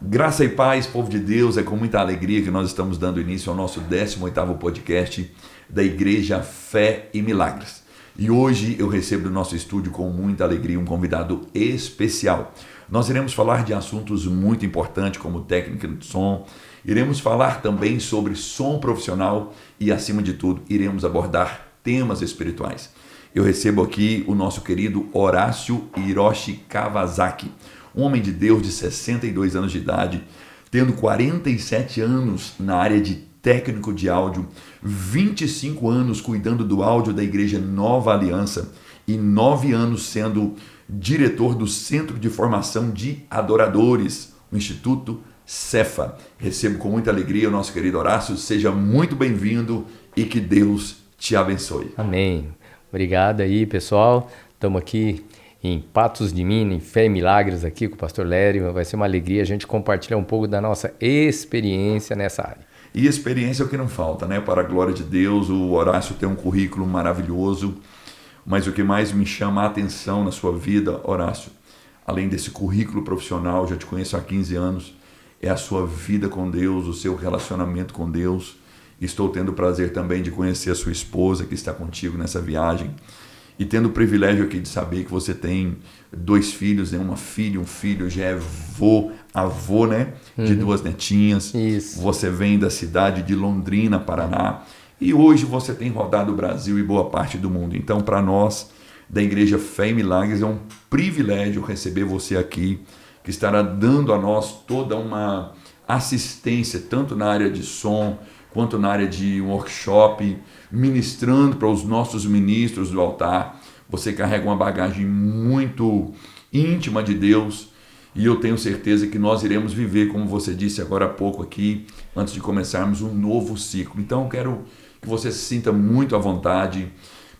Graça e paz, povo de Deus, é com muita alegria que nós estamos dando início ao nosso 18º podcast da Igreja Fé e Milagres. E hoje eu recebo no nosso estúdio com muita alegria um convidado especial. Nós iremos falar de assuntos muito importantes como técnica de som, iremos falar também sobre som profissional e, acima de tudo, iremos abordar temas espirituais. Eu recebo aqui o nosso querido Horácio Hiroshi Kawasaki, um homem de Deus de 62 anos de idade, tendo 47 anos na área de técnico de áudio, 25 anos cuidando do áudio da Igreja Nova Aliança e 9 anos sendo diretor do Centro de Formação de Adoradores, o Instituto Cefa. Recebo com muita alegria o nosso querido Horácio, seja muito bem-vindo e que Deus te abençoe. Amém. Obrigado aí, pessoal. Estamos aqui em Patos de Minas, em Fé e Milagres aqui com o pastor Lério. Vai ser uma alegria a gente compartilhar um pouco da nossa experiência nessa área. E experiência é o que não falta, né? Para a glória de Deus, o Horácio tem um currículo maravilhoso, mas o que mais me chama a atenção na sua vida, Horácio, além desse currículo profissional, já te conheço há 15 anos, é a sua vida com Deus, o seu relacionamento com Deus. Estou tendo o prazer também de conhecer a sua esposa que está contigo nessa viagem. E tendo o privilégio aqui de saber que você tem 2 filhos, né? Uma filha, um filho, já é avô, né? De 2 netinhas. Isso. Você vem da cidade de Londrina, Paraná. E hoje você tem rodado o Brasil e boa parte do mundo. Então, para nós, da Igreja Fé e Milagres, é um privilégio receber você aqui, que estará dando a nós toda uma assistência, tanto na área de som, quanto na área de um workshop, ministrando para os nossos ministros do altar. Você carrega uma bagagem muito íntima de Deus e eu tenho certeza que nós iremos viver, como você disse agora há pouco aqui, antes de começarmos um novo ciclo. Então eu quero que você se sinta muito à vontade,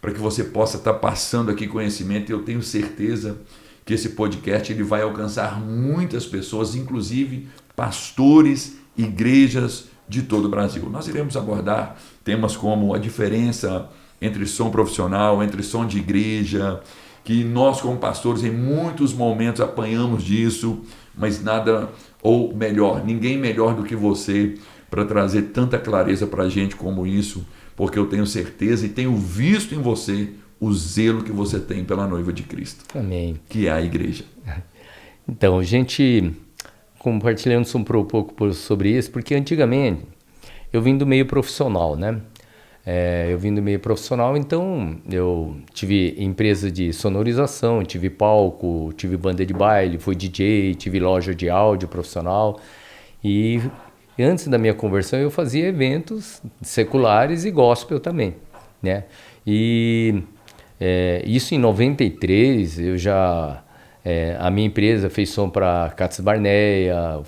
para que você possa estar passando aqui conhecimento. Eu tenho certeza que esse podcast ele vai alcançar muitas pessoas, inclusive pastores, igrejas de todo o Brasil. Nós iremos abordar temas como a diferença entre som profissional, entre som de igreja, que nós como pastores em muitos momentos apanhamos disso, mas nada, ou melhor, ninguém melhor do que você para trazer tanta clareza para a gente como isso, porque eu tenho certeza e tenho visto em você o zelo que você tem pela noiva de Cristo. Amém. Que é a igreja. Então, a gente compartilhando um pouco sobre isso, porque antigamente eu vim do meio profissional, né? Eu vim do meio profissional, então eu tive empresa de sonorização, tive palco, tive banda de baile, fui DJ, tive loja de áudio profissional e antes da minha conversão eu fazia eventos seculares e gospel também, né? E isso em 93 eu já... a minha empresa fez som para Cates Barneia,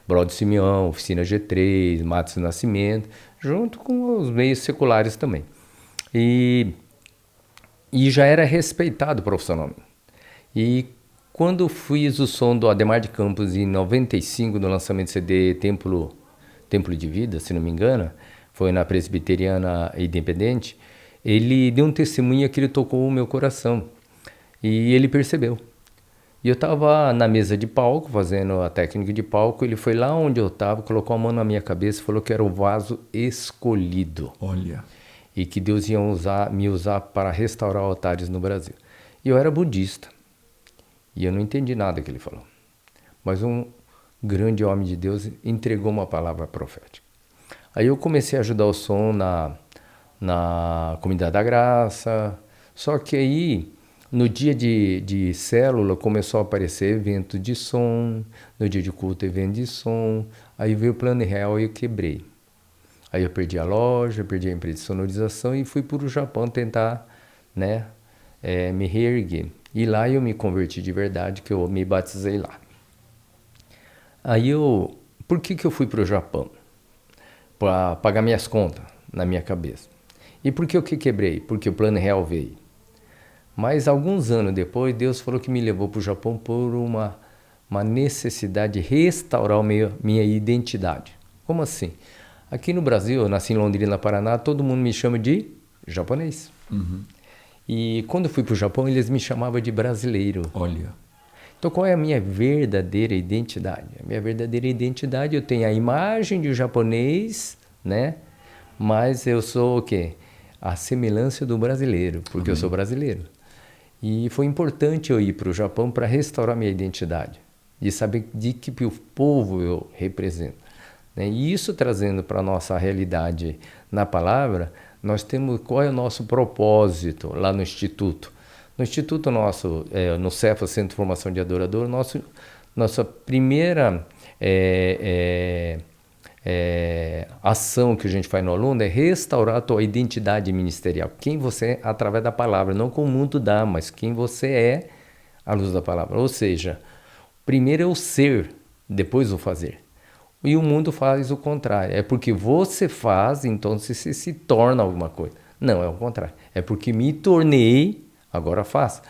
Brode Simeão, Oficina G3, Matos Nascimento, junto com os meios seculares também. E já era respeitado profissionalmente. E quando fiz o som do Ademar de Campos em 95, no lançamento do CD Templo de Vida, se não me engano, foi na Presbiteriana Independente, ele deu um testemunho que ele tocou o meu coração. E ele percebeu. E eu estava na mesa de palco, fazendo a técnica de palco, ele foi lá onde eu estava, colocou a mão na minha cabeça e falou que era o vaso escolhido. Olha. E que Deus ia me usar para restaurar altares no Brasil. E eu era budista. E eu não entendi nada que ele falou. Mas um grande homem de Deus entregou uma palavra profética. Aí eu comecei a ajudar o som na Comunidade da Graça, só que aí... No dia de célula começou a aparecer evento de som, no dia de culto evento de som, aí veio o plano real e eu quebrei. Aí eu perdi a loja, perdi a empresa de sonorização e fui para o Japão tentar, né, me reerguer. E lá eu me converti de verdade, que eu me batizei lá. Aí por que eu fui para o Japão? Para pagar minhas contas na minha cabeça. E por que eu quebrei? Porque o plano real veio. Mas alguns anos depois, Deus falou que me levou para o Japão por uma necessidade de restaurar minha identidade. Como assim? Aqui no Brasil, eu nasci em Londrina, Paraná, todo mundo me chama de japonês. Uhum. E quando eu fui para o Japão, eles me chamavam de brasileiro. Olha. Então, qual é a minha verdadeira identidade? A minha verdadeira identidade, eu tenho a imagem de um japonês, né? Mas eu sou o quê? A semelhança do brasileiro, porque eu sou brasileiro. E foi importante eu ir para o Japão para restaurar minha identidade e saber de que povo eu represento, né? E isso trazendo para a nossa realidade na palavra, nós temos qual é o nosso propósito lá no Instituto. No Instituto nosso, no Cefa, Centro de Formação de Adorador, nossa primeira ação que a gente faz no aluno é restaurar a tua identidade ministerial. Quem você é através da palavra, não como o mundo dá, mas quem você é à luz da palavra. Ou seja, primeiro é o ser, depois o fazer. E o mundo faz o contrário. É porque você faz, então você se torna alguma coisa. Não, é o contrário. É porque me tornei, agora faço.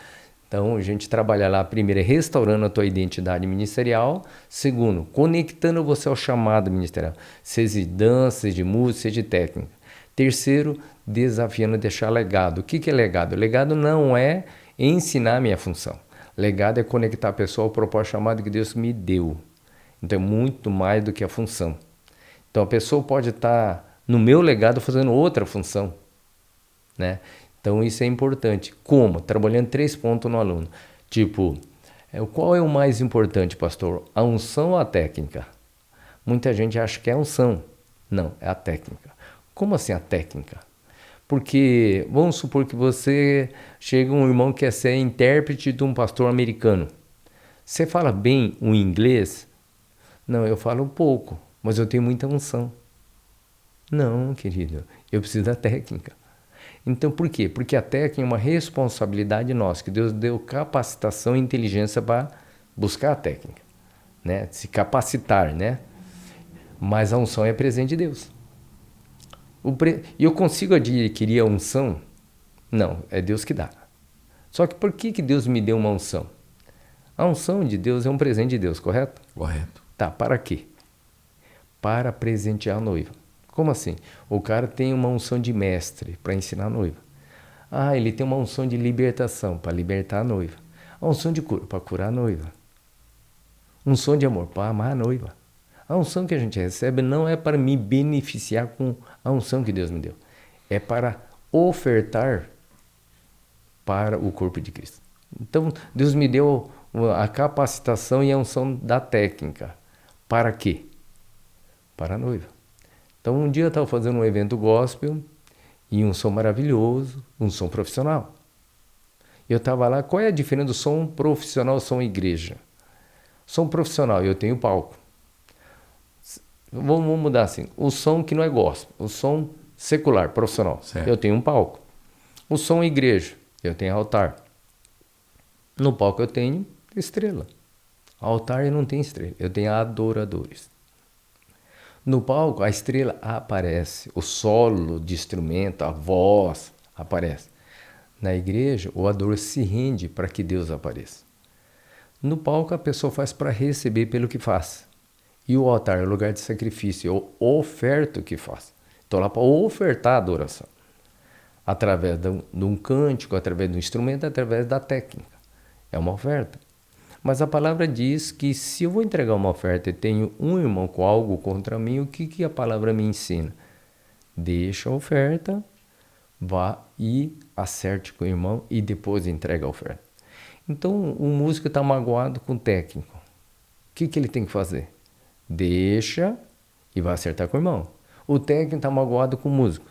Então, a gente trabalha lá, primeiro, restaurando a tua identidade ministerial. Segundo, conectando você ao chamado ministerial. Seja de dança, seja de música, seja de técnica. Terceiro, desafiando a deixar legado. O que é legado? Legado não é ensinar a minha função. Legado é conectar a pessoa ao propósito chamado que Deus me deu. Então, é muito mais do que a função. Então, a pessoa pode estar, no meu legado, fazendo outra função, né? Então, isso é importante. Como? Trabalhando 3 pontos no aluno. Tipo, qual é o mais importante, pastor? A unção ou a técnica? Muita gente acha que é a unção. Não, é a técnica. Como assim a técnica? Porque, vamos supor que você chega um irmão que quer ser intérprete de um pastor americano. Você fala bem o inglês? Não, eu falo um pouco, mas eu tenho muita unção. Não, querido, eu preciso da técnica. Então, por quê? Porque a técnica é uma responsabilidade nossa, que Deus deu capacitação e inteligência para buscar a técnica, né? Se capacitar, né? Mas a unção é presente de Deus. E eu consigo adquirir a unção? Não, é Deus que dá. Só que por que Deus me deu uma unção? A unção de Deus é um presente de Deus, correto? Correto. Tá, para quê? Para presentear a noiva. Como assim? O cara tem uma unção de mestre para ensinar a noiva. Ah, ele tem uma unção de libertação para libertar a noiva. A unção de cura para curar a noiva. Unção de amor para amar a noiva. A unção que a gente recebe não é para me beneficiar com a unção que Deus me deu. É para ofertar para o corpo de Cristo. Então, Deus me deu a capacitação e a unção da técnica. Para quê? Para a noiva. Então, um dia eu estava fazendo um evento gospel e um som maravilhoso, um som profissional. Eu estava lá, qual é a diferença do som profissional e som igreja? Som profissional, eu tenho palco. Vamos mudar assim, o som que não é gospel, o som secular, profissional, certo. Eu tenho um palco. O som igreja, eu tenho altar. No palco eu tenho estrela. Altar eu não tenho estrela, eu tenho adoradores. No palco, a estrela aparece, o solo de instrumento, a voz aparece. Na igreja, o adorador se rende para que Deus apareça. No palco, a pessoa faz para receber pelo que faz. E o altar é o lugar de sacrifício, eu oferto o que faz. Estou lá para ofertar a adoração. Através de um cântico, através do instrumento, através da técnica. É uma oferta. Mas a palavra diz que se eu vou entregar uma oferta e tenho um irmão com algo contra mim, o que a palavra me ensina? Deixa a oferta, vá e acerte com o irmão e depois entrega a oferta. Então, o músico está magoado com o técnico. O que ele tem que fazer? Deixa e vai acertar com o irmão. O técnico está magoado com o músico.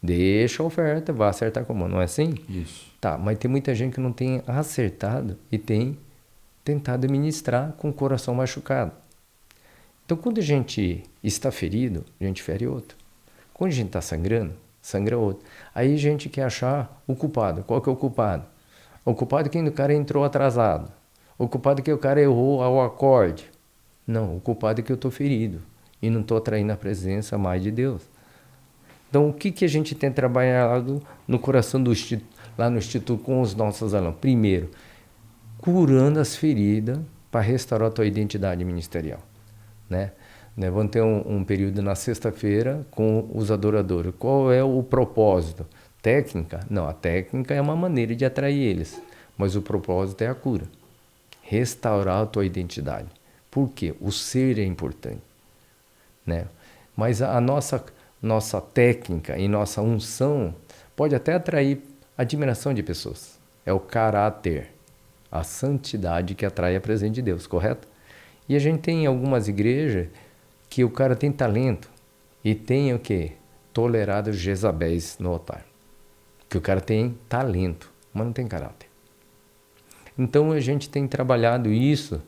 Deixa a oferta, vai acertar com o irmão. Não é assim? Isso. Tá, mas tem muita gente que não tem acertado e tem tentado ministrar com o coração machucado. Então, quando a gente está ferido, a gente fere outro. Quando a gente está sangrando, sangra outro. Aí a gente quer achar o culpado. Qual que é o culpado? O culpado é que o cara entrou atrasado. O culpado é que o cara errou ao acorde. Não, o culpado é que eu estou ferido e não estou atraindo a presença mais de Deus. Então, o que a gente tem trabalhado no coração lá no Instituto com os nossos alunos? Primeiro, curando as feridas para restaurar a tua identidade ministerial, né? Vamos ter um período na sexta-feira com os adoradores. Qual é o propósito? Técnica? Não, a técnica é uma maneira de atrair eles, mas o propósito é a cura. restaurar a tua identidade. Por quê? O ser é importante, né? Mas a nossa técnica e nossa unção pode até atrair admiração de pessoas. É o caráter, a santidade que atrai a presença de Deus, correto? E a gente tem algumas igrejas que o cara tem talento e tem o quê? Tolerado Jezabéis no altar. Que o cara tem talento, mas não tem caráter. Então a gente tem trabalhado isso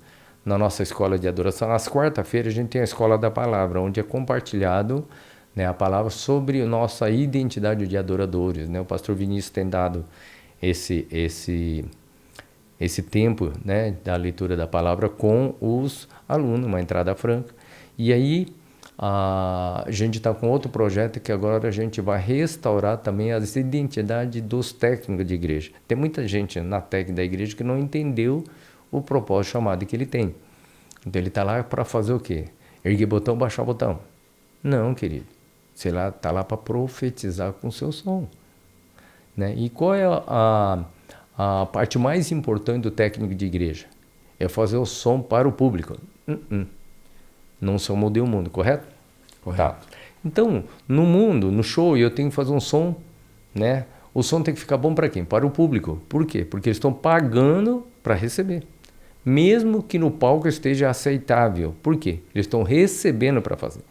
na nossa escola de adoração. Às quarta-feiras a gente tem a escola da palavra, onde é compartilhado, né, a palavra sobre a nossa identidade de adoradores, né? O pastor Vinícius tem dado esse tempo, né, da leitura da palavra com os alunos, uma entrada franca. E aí a gente está com outro projeto que agora a gente vai restaurar também as identidades dos técnicos de igreja. Tem muita gente na técnica da igreja que não entendeu o propósito chamado que ele tem. Então ele está lá para fazer o quê? Erguer botão, baixar botão. Não, querido. Você está lá para profetizar com o seu som, né? E qual é a parte mais importante do técnico de igreja? É fazer o som para o público. Não sou modelo mundo, correto? Correto. Tá. Então, no mundo, no show, eu tenho que fazer um som, né? O som tem que ficar bom para quem? Para o público. Por quê? Porque eles estão pagando para receber. Mesmo que no palco esteja aceitável. Por quê? Eles estão recebendo para fazer.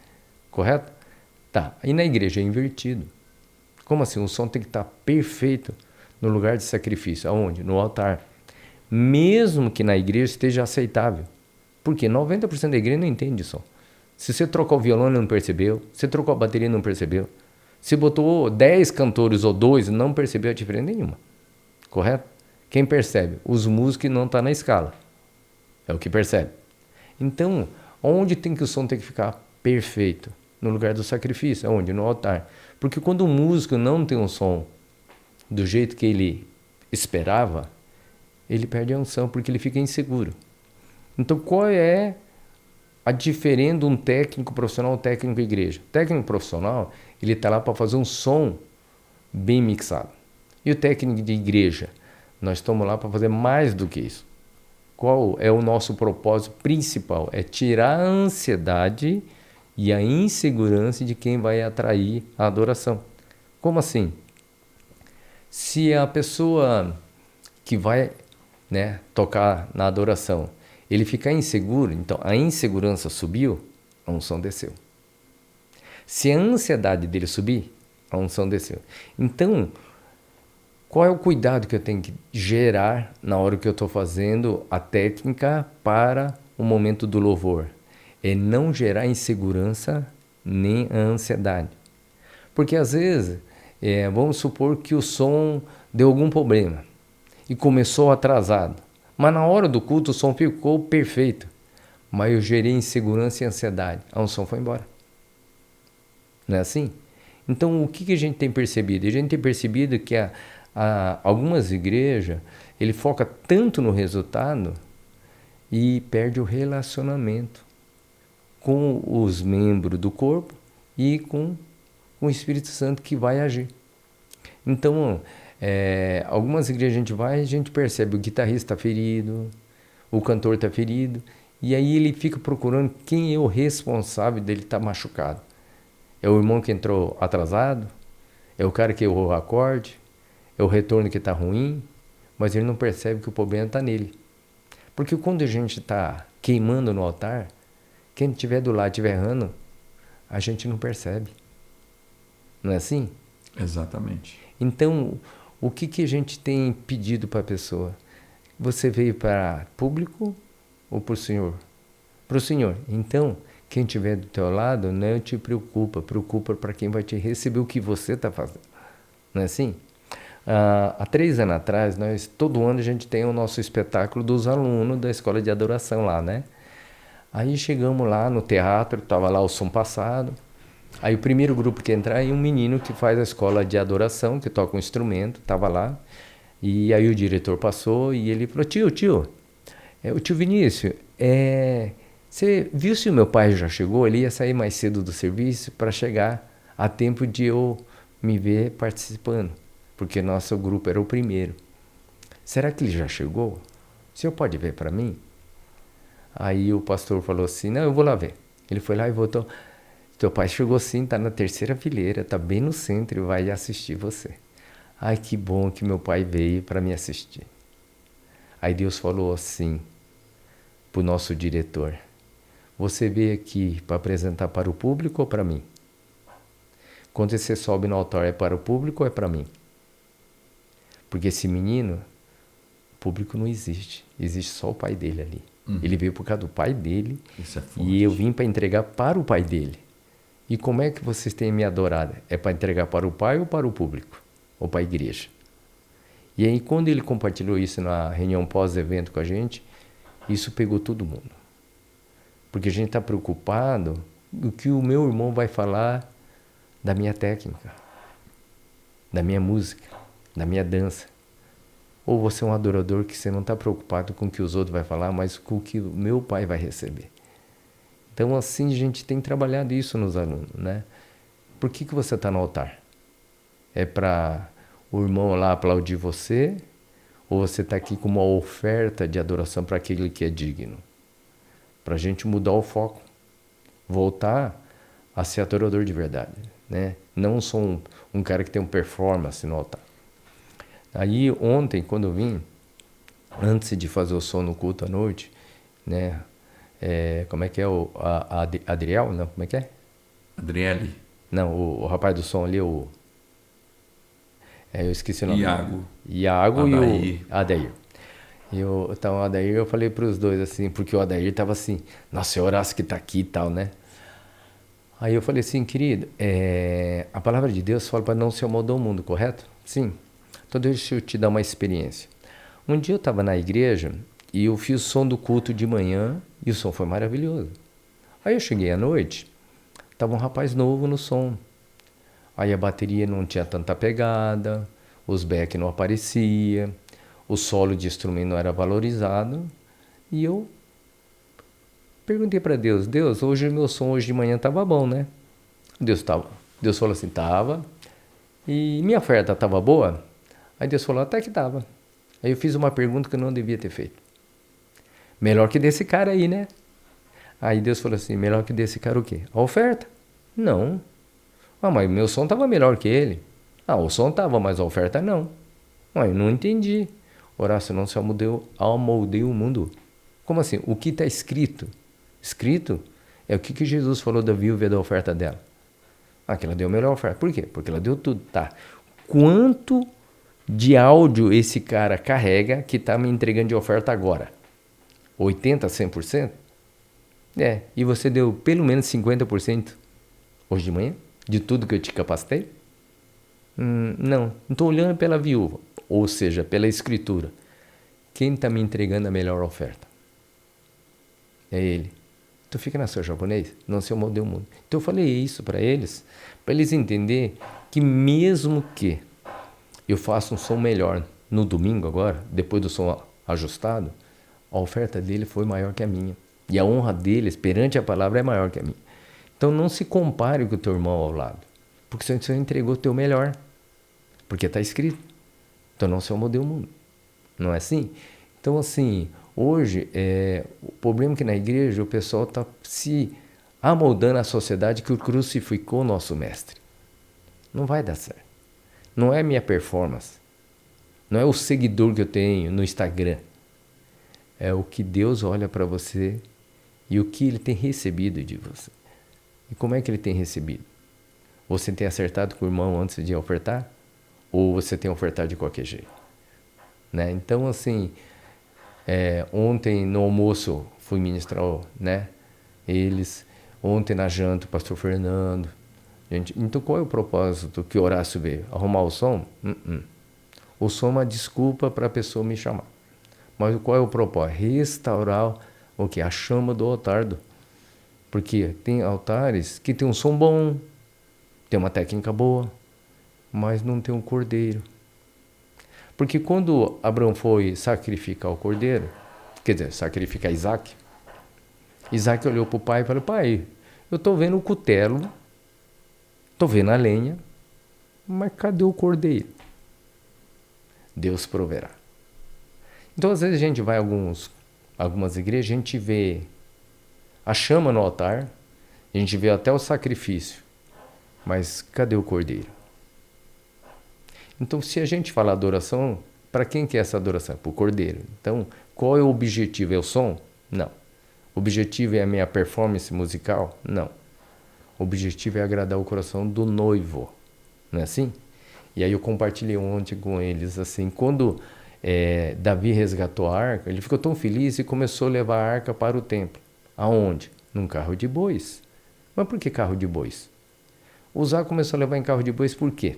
Correto? Tá. E na igreja é invertido. Como assim? O som tem que estar perfeito no lugar de sacrifício. Aonde? No altar. Mesmo que na igreja esteja aceitável. Porque 90% da igreja não entende som. Se você trocou o violão e não percebeu, se trocou a bateria e não percebeu, se botou 10 cantores ou 2 e não percebeu a diferença nenhuma. Correto? Quem percebe? Os músicos que não estão na escala. É o que percebe. Então, onde tem que o som tem que ficar perfeito? No lugar do sacrifício. Onde? No altar. Porque quando o músico não tem um som do jeito que ele esperava, ele perde a unção porque ele fica inseguro. Então, qual é a diferença de um técnico profissional e um técnico de igreja? O técnico profissional, ele está lá para fazer um som bem mixado. E o técnico de igreja? Nós estamos lá para fazer mais do que isso. Qual é o nosso propósito principal? É tirar a ansiedade e a insegurança de quem vai atrair a adoração. Como assim? Se a pessoa que vai, né, tocar na adoração, ele ficar inseguro, então a insegurança subiu, a unção desceu. Se a ansiedade dele subir, a unção desceu. Então, qual é o cuidado que eu tenho que gerar na hora que eu estou fazendo a técnica para o momento do louvor? É não gerar insegurança nem a ansiedade. Porque às vezes, vamos supor que o som deu algum problema e começou atrasado. Mas na hora do culto o som ficou perfeito. Mas eu gerei insegurança e ansiedade. A unção foi embora. Não é assim? Então o que a gente tem percebido? A gente tem percebido que algumas igrejas, ele foca tanto no resultado e perde o relacionamento com os membros do corpo e com o Espírito Santo que vai agir. Então, algumas igrejas a gente vai e a gente percebe o guitarrista está ferido, o cantor está ferido, e aí ele fica procurando quem é o responsável dele estar machucado. É o irmão que entrou atrasado? É o cara que errou o acorde? É o retorno que está ruim? Mas ele não percebe que o problema está nele. Porque quando a gente está queimando no altar, quem estiver do lado estiver errando, a gente não percebe. Não é assim? Exatamente. Então, o que a gente tem pedido para a pessoa? Você veio para público ou para o Senhor? Para o Senhor. Então, quem estiver do teu lado, não te preocupa para quem vai te receber o que você está fazendo. Não é assim? Há 3 anos atrás, todo ano a gente tem o nosso espetáculo dos alunos da escola de adoração lá, né? Aí chegamos lá no teatro, estava lá o som passado. Aí o primeiro grupo que entrar é um menino que faz a escola de adoração, que toca um instrumento, estava lá. E aí o diretor passou e ele falou, tio, o tio Vinícius, você viu se o meu pai já chegou? Ele ia sair mais cedo do serviço para chegar a tempo de eu me ver participando, porque nosso grupo era o primeiro. Será que ele já chegou? O senhor pode ver para mim? Aí o pastor falou assim, não, eu vou lá ver. Ele foi lá e voltou. Teu pai chegou sim, tá na terceira fileira, tá bem no centro e vai assistir você. Ai, que bom que meu pai veio para me assistir. Aí Deus falou assim pro nosso diretor, você veio aqui para apresentar para o público ou para mim? Quando você sobe no altar é para o público ou é para mim? Porque esse menino, o público não existe. Existe só o pai dele ali. Ele veio por causa do pai dele. Isso é forte. E eu vim para entregar para o pai dele. E como é que vocês têm me adorado? É para entregar para o pai ou para o público? Ou para a igreja? E aí quando ele compartilhou isso na reunião pós-evento com a gente, isso pegou todo mundo. Porque a gente está preocupado o que o meu irmão vai falar da minha técnica, da minha música, da minha dança. Ou você é um adorador que você não está preocupado com o que os outros vão falar, mas com o que o meu pai vai receber. Então assim a gente tem trabalhado isso nos alunos, né? Por que você está no altar? É para o irmão lá aplaudir você? Ou você está aqui com uma oferta de adoração para aquele que é digno? Para a gente mudar o foco. Voltar a ser adorador de verdade, né? Não sou um cara que tem um performance no altar. Aí ontem, quando eu vim, antes de fazer o som no culto à noite, né? Como é que é Adriel? Não, como é que é? Adriele. Não, o rapaz do som ali, eu esqueci o nome. Iago. E o Adair. Então o Adair, eu falei para os dois assim, porque o Adair estava assim, nossa, é Horácio que está aqui e tal, né? Aí eu falei assim, querido, a palavra de Deus fala para não se amoldar o mundo, correto? Sim. Então deixa eu te dar uma experiência. Um dia eu estava na igreja e eu fiz o som do culto de manhã e o som foi maravilhoso. Aí eu cheguei à noite, estava um rapaz novo no som. Aí a bateria não tinha tanta pegada, os back não aparecia, o solo de instrumento não era valorizado. E eu perguntei para Deus, Deus, hoje meu som hoje de manhã estava bom, né? Deus falou assim, estava. E minha oferta estava boa? Aí Deus falou, até que estava. Aí eu fiz uma pergunta que eu não devia ter feito. Melhor que desse cara aí, né? Aí Deus falou assim, melhor que desse cara o quê? A oferta? Não. Ah, mas meu som estava melhor que ele. Ah, o som estava, mas a oferta não. Ah, eu não entendi. Horácio, não se amoldei o mundo. Como assim? O que está escrito? Escrito é o que Jesus falou da viúva e da oferta dela. Ah, que ela deu a melhor oferta. Por quê? Porque ela deu tudo. Tá. Quanto de áudio esse cara carrega que está me entregando de oferta agora? 80%, 100%? E você deu pelo menos 50% hoje de manhã? De tudo que eu te capacitei? Não estou olhando pela viúva, ou seja, pela escritura. Quem está me entregando a melhor oferta? É ele. Tu fica na sua japonês? Não se amoldou o mundo. Então eu falei isso para eles entenderem que mesmo que eu faça um som melhor no domingo agora, depois do som ajustado, a oferta dele foi maior que a minha. E a honra deles perante a palavra é maior que a minha. Então não se compare com o teu irmão ao lado. Porque você entregou o teu melhor. Porque está escrito. Então não se amoldou o mundo. Não é assim? Então assim, hoje, o problema é que na igreja o pessoal está se amoldando à sociedade que crucificou o nosso mestre. Não vai dar certo. Não é minha performance. Não é o seguidor que eu tenho no Instagram. É o que Deus olha para você e o que Ele tem recebido de você. E como é que Ele tem recebido? Você tem acertado com o irmão antes de ofertar? Ou você tem ofertado de qualquer jeito? Né? Então, assim, ontem no almoço fui ministrar, né? Eles, ontem na janta, o pastor Fernando. Gente, então qual é o propósito que Horácio veio? Arrumar o som? O som é uma desculpa para a pessoa me chamar. Mas qual é o propósito? Restaurar o quê? A chama do altar. Porque tem altares que tem um som bom, tem uma técnica boa, mas não tem um cordeiro. Porque quando Abraão foi sacrificar o cordeiro, quer dizer, sacrificar Isaac, Isaac olhou para o pai e falou, pai, eu estou vendo o cutelo, estou vendo a lenha, mas cadê o cordeiro? Deus proverá. Então, às vezes a gente vai a algumas igrejas, a gente vê a chama no altar, a gente vê até o sacrifício, mas cadê o cordeiro? Então, se a gente fala adoração, para quem que é essa adoração? Para o cordeiro. Então, qual é o objetivo? É o som? Não. O objetivo é a minha performance musical? Não. O objetivo é agradar o coração do noivo. Não é assim? E aí eu compartilhei ontem com eles, assim, quando Davi resgatou a arca, ele ficou tão feliz e começou a levar a arca para o templo. Aonde? Num carro de bois. Mas por que carro de bois? Uzá começou a levar em carro de bois por quê?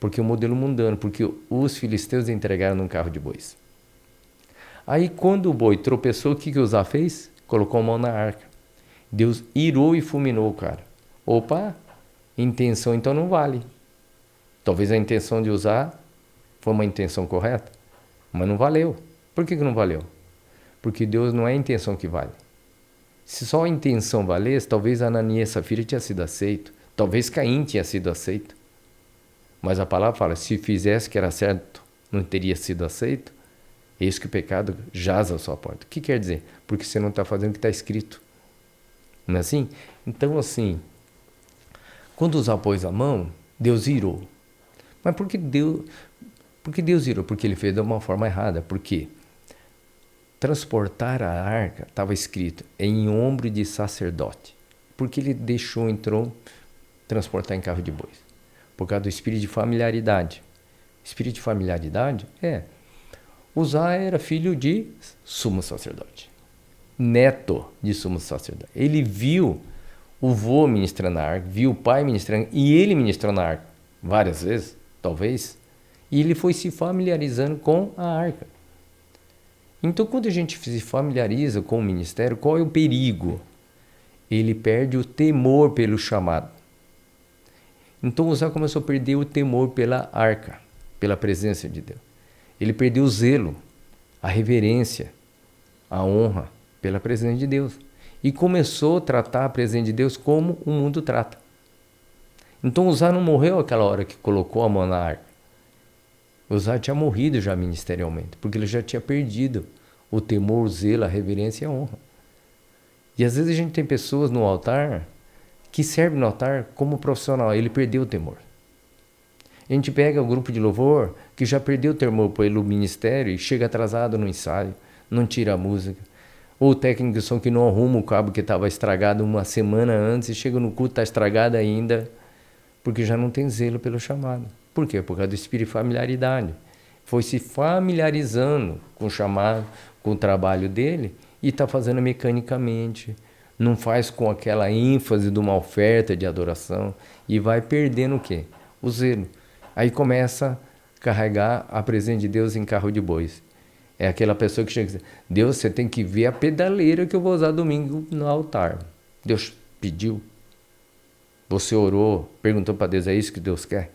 Porque o modelo mundano, porque os filisteus entregaram num carro de bois. Aí quando o boi tropeçou, o que Uzá fez? Colocou a mão na arca. Deus irou e fulminou o cara. Opa, intenção então não vale. Talvez a intenção de Uzá foi uma intenção correta, mas não valeu. Por que não valeu? Porque Deus não é a intenção que vale. Se só a intenção valesse, talvez Ananias e Safira tinha sido aceito, talvez Caim tinha sido aceito. Mas a palavra fala, se fizesse que era certo, não teria sido aceito, eis que o pecado jaz à sua porta. O que quer dizer? Porque você não está fazendo o que está escrito. Não é assim? Então, assim, quando Uzá pôs a mão, Deus irou. Mas por que Deus irou? Porque ele fez de uma forma errada. Por quê? Transportar a arca, estava escrito, em ombro de sacerdote. Porque ele entrou, transportar em carro de bois. Por causa do espírito de familiaridade. Espírito de familiaridade Uzá era filho de sumo sacerdote. Neto de sumo sacerdote. Ele viu o vô ministrando na arca, viu o pai ministrando, e ele ministrou na arca várias vezes, talvez, e ele foi se familiarizando com a arca. Então, quando a gente se familiariza com o ministério, qual é o perigo? Ele perde o temor pelo chamado. Então, Uzá começou a perder o temor pela arca, pela presença de Deus. Ele perdeu o zelo, a reverência, a honra pela presença de Deus. E começou a tratar a presença de Deus como o mundo trata. Então, Uzá não morreu aquela hora que colocou a mão na arca. Uzá tinha morrido já ministerialmente, porque ele já tinha perdido o temor, o zelo, a reverência e a honra. E às vezes a gente tem pessoas no altar que servem no altar como profissional, ele perdeu o temor. A gente pega o grupo de louvor que já perdeu o temor pelo ministério e chega atrasado no ensaio, não tira a música. Ou o técnico de som que não arruma o cabo que estava estragado uma semana antes e chega no culto, está estragado ainda, porque já não tem zelo pelo chamado. Por quê? Por causa do espírito de familiaridade. Foi se familiarizando com o chamado, com o trabalho dele e está fazendo mecanicamente. Não faz com aquela ênfase de uma oferta de adoração e vai perdendo o quê? O zelo. Aí começa a carregar a presença de Deus em carro de bois. É aquela pessoa que chega e diz, Deus, você tem que ver a pedaleira que eu vou usar domingo no altar. Deus pediu. Você orou, perguntou para Deus, é isso que Deus quer?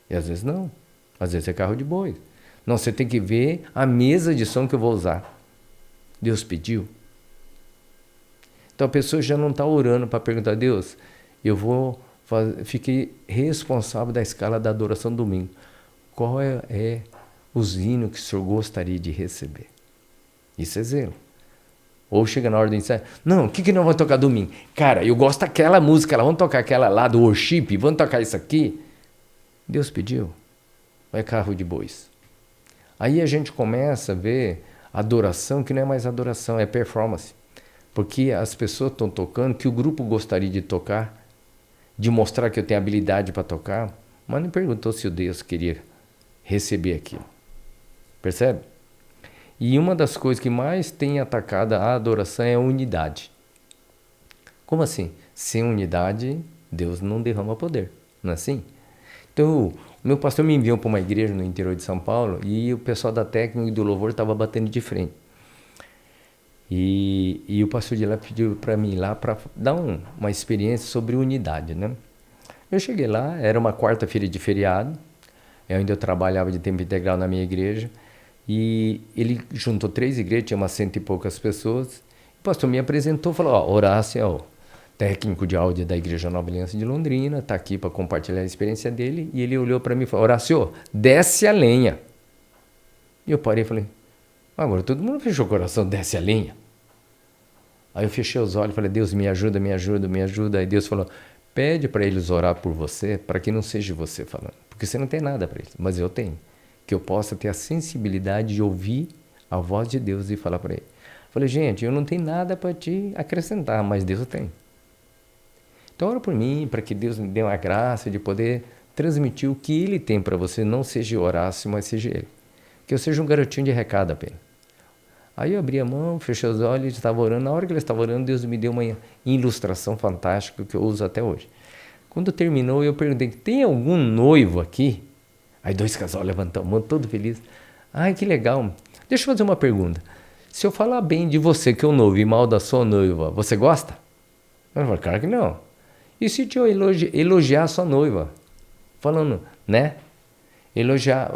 E às vezes não. Às vezes é carro de bois. Não, você tem que ver a mesa de som que eu vou usar. Deus pediu. Então a pessoa já não está orando para perguntar a Deus, fiquei responsável da escala da adoração do domingo. Qual é os hinos que o senhor gostaria de receber? Isso é zelo. Ou chega na hora do ensaio, não, o que nós vamos tocar domingo? Cara, eu gosto daquela música, vamos tocar aquela lá do worship, vamos tocar isso aqui? Deus pediu. Ou é carro de bois? Aí a gente começa a ver adoração que não é mais adoração, é performance. Porque as pessoas estão tocando que o grupo gostaria de tocar, de mostrar que eu tenho habilidade para tocar, mas não perguntou se o Deus queria receber aquilo. Percebe? E uma das coisas que mais tem atacado a adoração é a unidade. Como assim? Sem unidade, Deus não derrama poder. Não é assim? Então, o meu pastor me enviou para uma igreja no interior de São Paulo e o pessoal da técnica e do louvor estava batendo de frente. E o pastor de lá pediu para mim ir lá para dar uma experiência sobre unidade, né? Eu cheguei lá, era uma quarta-feira de feriado, onde eu trabalhava de tempo integral na minha igreja, e ele juntou 3 igrejas, tinha umas 100 e poucas pessoas. O pastor me apresentou, falou, Horácio é o técnico de áudio da Igreja Nova Aliança de Londrina, está aqui para compartilhar a experiência dele, e ele olhou para mim e falou, Horácio, desce a lenha. E eu parei e falei, agora todo mundo fechou o coração, desce a linha. Aí eu fechei os olhos e falei, Deus, me ajuda, me ajuda, me ajuda. Aí Deus falou, pede para eles orar por você, para que não seja você falando. Porque você não tem nada para eles, mas eu tenho. Que eu possa ter a sensibilidade de ouvir a voz de Deus e falar para ele. Falei, gente, eu não tenho nada para te acrescentar, mas Deus tem. Então ora por mim, para que Deus me dê uma graça de poder transmitir o que Ele tem para você, não seja Horácio, mas seja Ele. Que eu seja um garotinho de recado apenas. Aí eu abri a mão, fechei os olhos, estava orando. Na hora que ele estava orando, Deus me deu uma ilustração fantástica que eu uso até hoje. Quando terminou, eu perguntei, tem algum noivo aqui? Aí 2 casais levantaram a mão, todo feliz. Ai, que legal. Deixa eu fazer uma pergunta. Se eu falar bem de você, que é o noivo, e mal da sua noiva, você gosta? Eu falei, claro que não. E se eu elogiar a sua noiva? Falando, né? Elogiar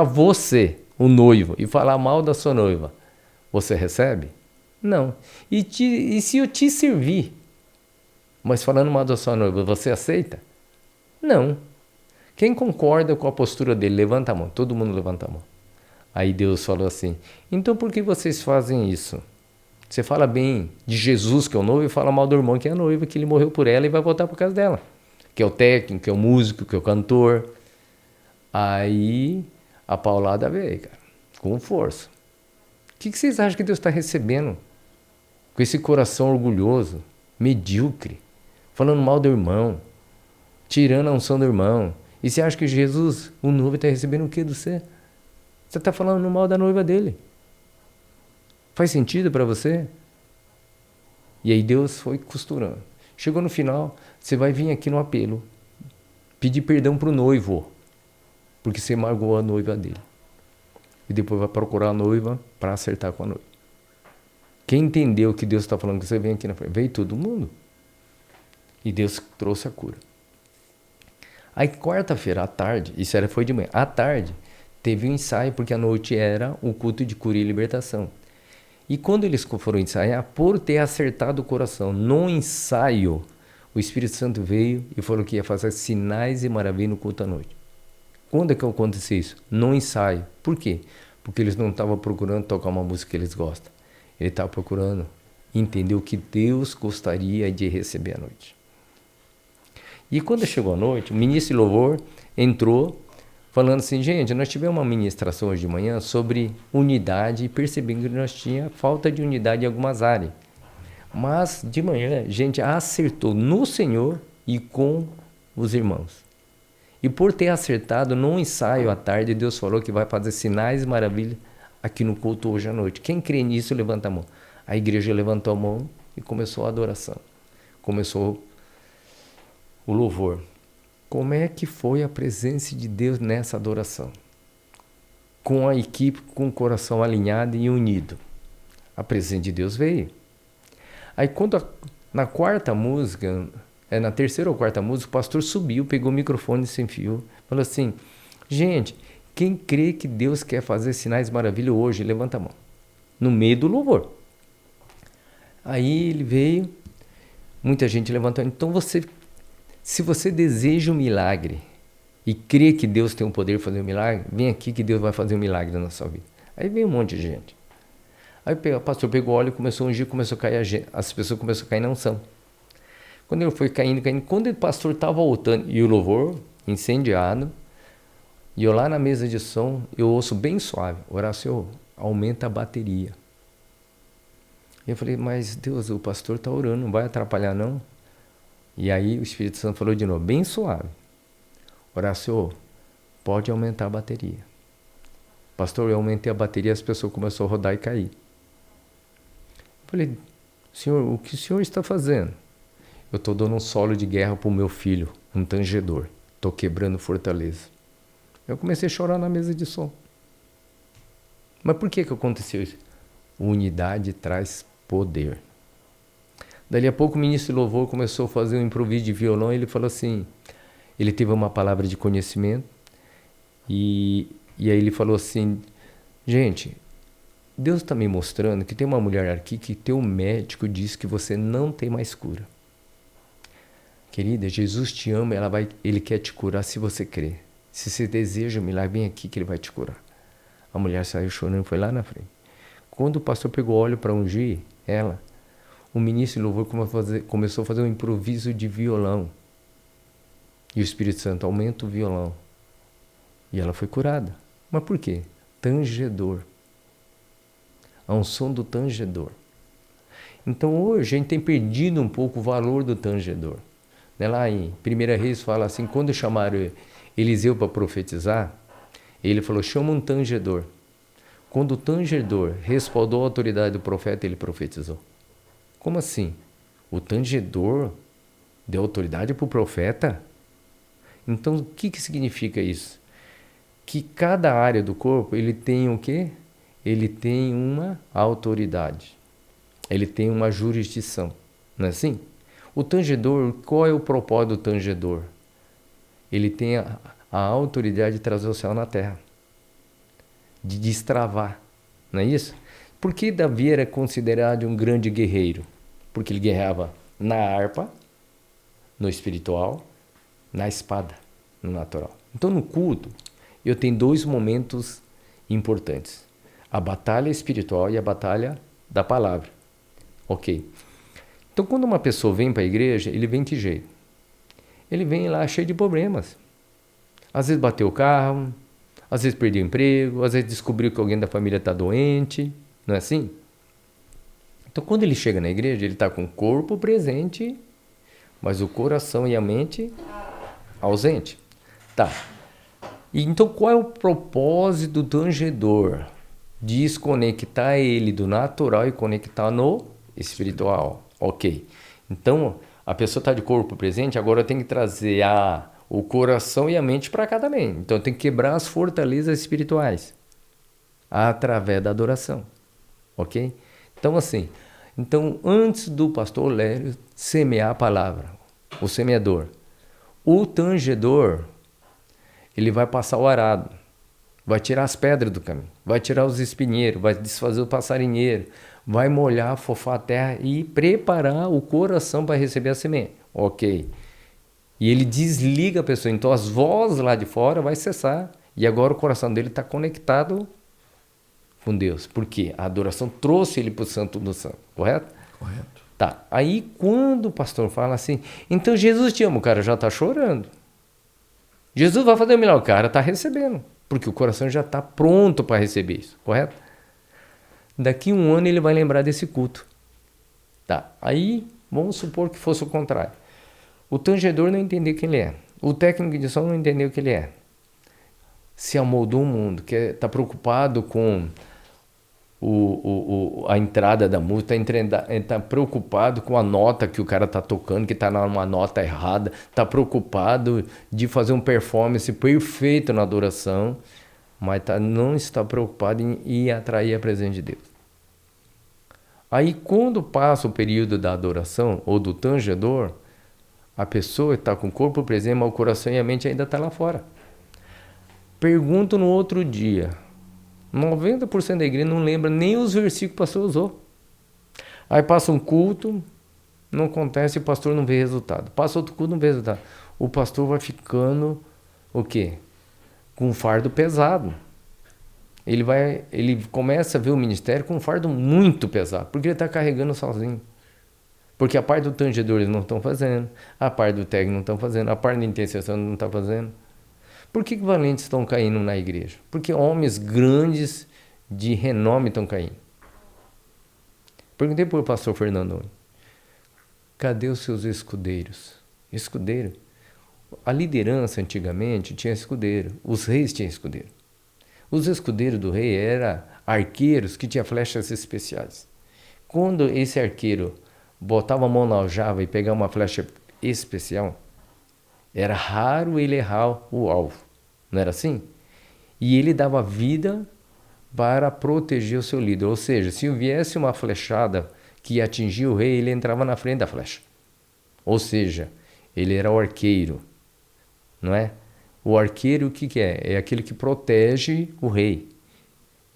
você, o noivo, e falar mal da sua noiva, você recebe? Não. E se eu te servir, mas falando mal da sua noiva, você aceita? Não. Quem concorda com a postura dele, levanta a mão. Todo mundo levanta a mão. Aí Deus falou assim, então por que vocês fazem isso? Você fala bem de Jesus, que é o noivo, e fala mal do irmão, que é a noiva, que ele morreu por ela e vai voltar por causa dela. Que é o técnico, que é o músico, que é o cantor. Aí a paulada veio, cara, com força. O que vocês acham que Deus está recebendo? Com esse coração orgulhoso, medíocre, falando mal do irmão, tirando a unção do irmão. E você acha que Jesus, o noivo, está recebendo o que do você? Você está falando mal da noiva dele. Faz sentido para você? E aí Deus foi costurando. Chegou no final, você vai vir aqui no apelo, pedir perdão para o noivo, porque você magoou a noiva dele. E depois vai procurar a noiva para acertar com a noiva. Quem entendeu que Deus está falando que você vem aqui na frente? Veio todo mundo. E Deus trouxe a cura. Aí quarta-feira à tarde, foi de manhã, à tarde, teve um ensaio, porque à noite era o culto de cura e libertação. E quando eles foram ensaiar, por ter acertado o coração no ensaio, o Espírito Santo veio e falou que ia fazer sinais e maravilhas no culto à noite. Quando é que aconteceu isso? No ensaio. Por quê? Porque eles não estavam procurando tocar uma música que eles gostam. Ele estava procurando entender o que Deus gostaria de receber à noite. E quando chegou a noite, o ministro de louvor entrou falando assim, gente, nós tivemos uma ministração hoje de manhã sobre unidade e percebendo que nós tínhamos falta de unidade em algumas áreas. Mas de manhã a gente acertou no Senhor e com os irmãos. E por ter acertado no ensaio à tarde, Deus falou que vai fazer sinais e maravilhas aqui no culto hoje à noite. Quem crê nisso, levanta a mão. A igreja levantou a mão e começou a adoração. Começou o louvor. Como é que foi a presença de Deus nessa adoração? Com a equipe, com o coração alinhado e unido. A presença de Deus veio. Aí na quarta música, na terceira ou quarta música, o pastor subiu, pegou o microfone sem fio, falou assim, gente, quem crê que Deus quer fazer sinais maravilhosos hoje, levanta a mão. No meio do louvor. Aí ele veio, muita gente levantou. Então se você deseja um milagre e crê que Deus tem o poder de fazer um milagre, vem aqui que Deus vai fazer um milagre na sua vida. Aí veio um monte de gente. Aí o pastor pegou óleo, começou a ungir, começou a cair, as pessoas começaram a cair na unção. Quando ele foi caindo, quando o pastor estava voltando, e o louvor incendiado, e eu lá na mesa de som, eu ouço bem suave, Horácio, aumenta a bateria. E eu falei, mas Deus, o pastor está orando, não vai atrapalhar não? E aí o Espírito Santo falou de novo, bem suave. Horácio, pode aumentar a bateria. Pastor, eu aumentei a bateria, as pessoas começaram a rodar e cair. Eu falei, Senhor, o que o Senhor está fazendo? Eu estou dando um solo de guerra para o meu filho, um tangedor. Estou quebrando fortaleza. Eu comecei a chorar na mesa de som. Mas por que aconteceu isso? Unidade traz poder. Dali a pouco o ministro de louvor começou a fazer um improviso de violão e ele falou assim, ele teve uma palavra de conhecimento e aí ele falou assim, gente, Deus está me mostrando que tem uma mulher aqui que teu médico disse que você não tem mais cura. Querida, Jesus te ama, ele quer te curar se você crer. Se você deseja um milagre, vem aqui que ele vai te curar. A mulher saiu chorando e foi lá na frente. Quando o pastor pegou óleo para ungir ela, o ministro de louvor começou a fazer um improviso de violão. E o Espírito Santo aumenta o violão. E ela foi curada. Mas por quê? Tangedor. A unção do tangedor. Então hoje a gente tem perdido um pouco o valor do tangedor. Lá em 1 Reis fala assim, quando chamaram Eliseu para profetizar, ele falou, chama um tangedor. Quando o tangedor respaldou a autoridade do profeta, ele profetizou. Como assim? O tangedor deu autoridade para o profeta? Então, o que significa isso? Que cada área do corpo, ele tem o quê? Ele tem uma autoridade. Ele tem uma jurisdição. Não é assim? O tangedor, qual é o propósito do tangedor? Ele tem a autoridade de trazer o céu na terra. De destravar. Não é isso? Por que Davi era considerado um grande guerreiro? Porque ele guerreava na harpa, no espiritual, na espada, no natural. Então, no culto, eu tenho 2 momentos importantes. A batalha espiritual e a batalha da palavra. Ok. Então, quando uma pessoa vem para a igreja, ele vem que jeito? Ele vem lá cheio de problemas. Às vezes bateu o carro, às vezes perdeu o emprego, às vezes descobriu que alguém da família está doente. Não é assim? Então, quando ele chega na igreja, ele está com o corpo presente, mas o coração e a mente ausente. Tá. E então, qual é o propósito do tangedor? Desconectar ele do natural e conectar no espiritual. Ok. Então, a pessoa está de corpo presente, agora tem que trazer o coração e a mente para cá também. Então, tem que quebrar as fortalezas espirituais através da adoração. Ok? Então, assim, antes do pastor Lélio semear a palavra, o semeador, o tangedor, ele vai passar o arado, vai tirar as pedras do caminho, vai tirar os espinheiros, vai desfazer o passarinheiro, vai molhar, fofar a terra e preparar o coração para receber a semente. Ok. E ele desliga a pessoa, então as vozes lá de fora vai cessar. E agora o coração dele está conectado com Deus. Por quê? A adoração trouxe ele para o Santo do Santo, correto? Correto. Tá. Aí quando o pastor fala assim, então Jesus te ama, o cara já está chorando. Jesus vai fazer o milagre, o cara está recebendo. Porque o coração já está pronto para receber isso, correto? Daqui 1 ano ele vai lembrar desse culto. Tá. Aí vamos supor que fosse o contrário. O tangedor não entendeu quem ele é. O técnico de som não entendeu quem ele é. Se amoldou o mundo, que está preocupado com a entrada da música, está preocupado com a nota que o cara está tocando, que está numa nota errada, está preocupado de fazer uma performance perfeita na adoração, mas não está preocupado em atrair a presença de Deus. Aí quando passa o período da adoração ou do tangedor, a pessoa está com o corpo presente, mas o coração e a mente ainda está lá fora. Pergunto no outro dia. 90% da igreja não lembra nem os versículos que o pastor usou. Aí passa um culto, não acontece e o pastor não vê resultado. Passa outro culto, não vê resultado. O pastor vai ficando, o quê? Com um fardo pesado. Ele começa a ver o ministério com um fardo muito pesado, porque ele está carregando sozinho. Porque a parte do tangedor eles não estão fazendo, a parte do técnico não estão fazendo, a parte da intercessão não está fazendo. Por que valentes estão caindo na igreja? Porque homens grandes de renome estão caindo. Perguntei para o pastor Fernando, cadê os seus escudeiros? Escudeiro? A liderança antigamente tinha escudeiro, os reis tinham escudeiro. Os escudeiros do rei eram arqueiros que tinham flechas especiais. Quando esse arqueiro botava a mão na aljava e pegava uma flecha especial, era raro ele errar o alvo, não era assim? E ele dava vida para proteger o seu líder, ou seja, se viesse uma flechada que atingia o rei, ele entrava na frente da flecha. Ou seja, ele era o arqueiro, não é? O arqueiro o que é? É aquele que protege o rei.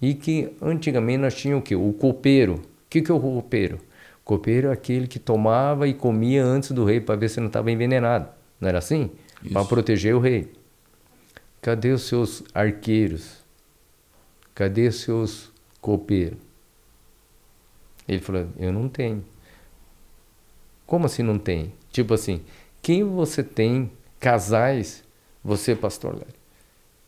E que antigamente nós tínhamos o quê? O copeiro. O que é o copeiro? O copeiro é aquele que tomava e comia antes do rei para ver se não estava envenenado. Não era assim? Para proteger o rei. Cadê os seus arqueiros? cadê seus copeiros? Ele falou, eu não tenho. Como assim não tem? Tipo assim, quem você tem, casais, você, pastor Léo,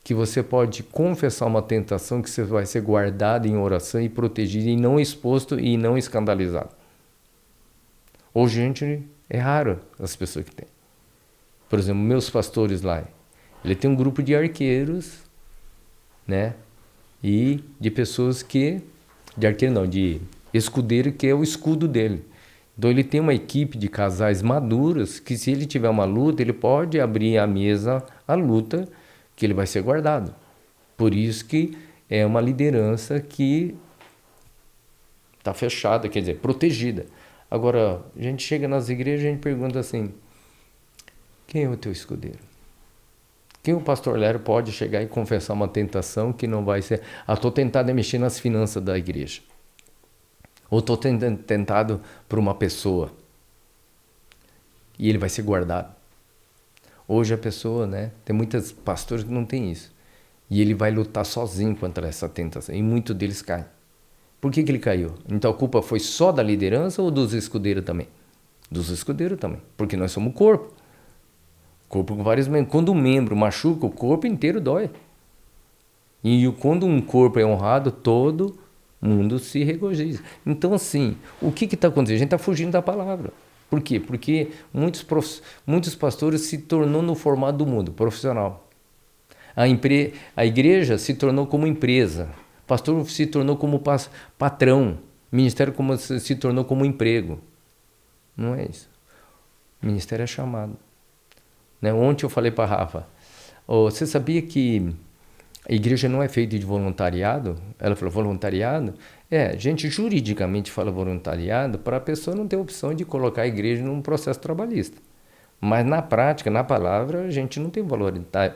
que você pode confessar uma tentação que você vai ser guardado em oração e protegido e não exposto e não escandalizado. Hoje, gente, é raro as pessoas que têm. Por exemplo, meus pastores lá, ele tem um grupo de arqueiros, né? E de pessoas que, de arqueiro não, de escudeiro, que é o escudo dele. Então ele tem uma equipe de casais maduros que, se ele tiver uma luta, ele pode abrir a mesa, a luta, que ele vai ser guardado. Por isso que é uma liderança que está fechada, quer dizer, protegida. Agora, a gente chega nas igrejas e a gente pergunta assim, quem é o teu escudeiro? Quem o pastor Léo pode chegar e confessar uma tentação que não vai ser... estou tentado a mexer nas finanças da igreja. Ou estou tentado por uma pessoa. E ele vai ser guardado. Hoje a pessoa, né? Tem muitos pastores que não tem isso. E ele vai lutar sozinho contra essa tentação. E muitos deles caem. Por que ele caiu? Então a culpa foi só da liderança ou dos escudeiros também? Dos escudeiros também. Porque nós somos corpo. Corpo com vários membros. Quando um membro machuca, o corpo inteiro dói. E quando um corpo é honrado, todo mundo se regozija. Então, assim, o que está acontecendo? A gente está fugindo da palavra. Por quê? Porque muitos pastores se tornou no formato do mundo, profissional. A igreja se tornou como empresa. O pastor se tornou como patrão. O ministério se tornou como emprego. Não é isso. O ministério é chamado. Né? Ontem eu falei para a Rafa, você sabia que a igreja não é feita de voluntariado? Ela falou, voluntariado? A gente juridicamente fala voluntariado para a pessoa não ter opção de colocar a igreja num processo trabalhista. Mas na prática, na palavra, a gente não tem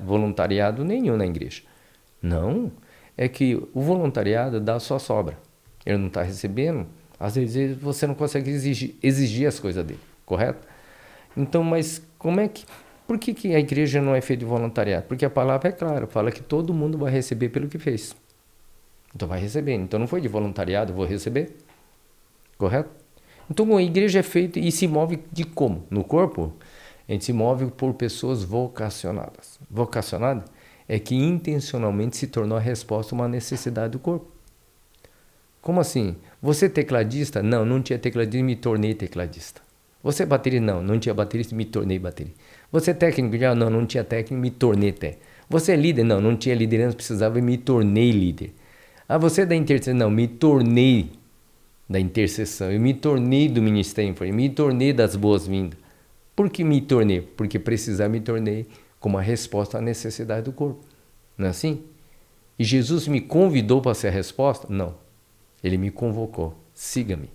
voluntariado nenhum na igreja. Não, é que o voluntariado dá só sobra. Ele não está recebendo, às vezes você não consegue exigir as coisas dele, correto? Então, mas por que a igreja não é feita de voluntariado? Porque a palavra é clara, fala que todo mundo vai receber pelo que fez. Então vai receber. Então não foi de voluntariado, vou receber. Correto? Então a igreja é feita e se move de como? No corpo? A gente se move por pessoas vocacionadas. Vocacionada é que intencionalmente se tornou a resposta a uma necessidade do corpo. Como assim? Você é tecladista? Não, não tinha tecladista e me tornei tecladista. Você é baterista? Não, não tinha baterista e me tornei baterista. Você é técnico? Não, não tinha técnico e me tornei técnico. Você é líder? Não, não tinha liderança, precisava e me tornei líder. Você é da intercessão? Não, me tornei da intercessão. Eu me tornei do ministério, eu me tornei das boas-vindas. Por que me tornei? Porque precisar me tornei como a resposta à necessidade do corpo. Não é assim? E Jesus me convidou para ser a resposta? Não. Ele me convocou. Siga-me.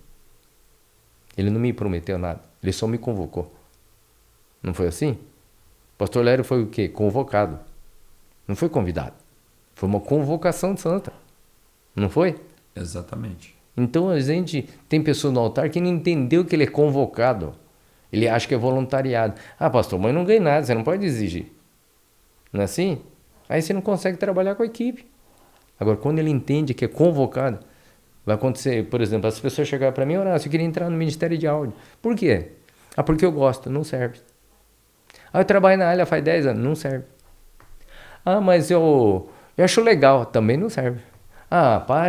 Ele não me prometeu nada. Ele só me convocou. Não foi assim? Pastor Léo foi o quê? Convocado. Não foi convidado. Foi uma convocação santa. Não foi? Exatamente. Então a gente tem pessoas no altar que não entendeu que ele é convocado. Ele acha que é voluntariado. Pastor, mas não ganha nada, você não pode exigir. Não é assim? Aí você não consegue trabalhar com a equipe. Agora, quando ele entende que é convocado, vai acontecer, por exemplo, as pessoas chegarem para mim, Horácio, eu queria entrar no Ministério de Áudio. Por quê? Porque eu gosto. Não serve. Eu trabalho na área faz 10 anos. Não serve. Mas eu acho legal. Também não serve.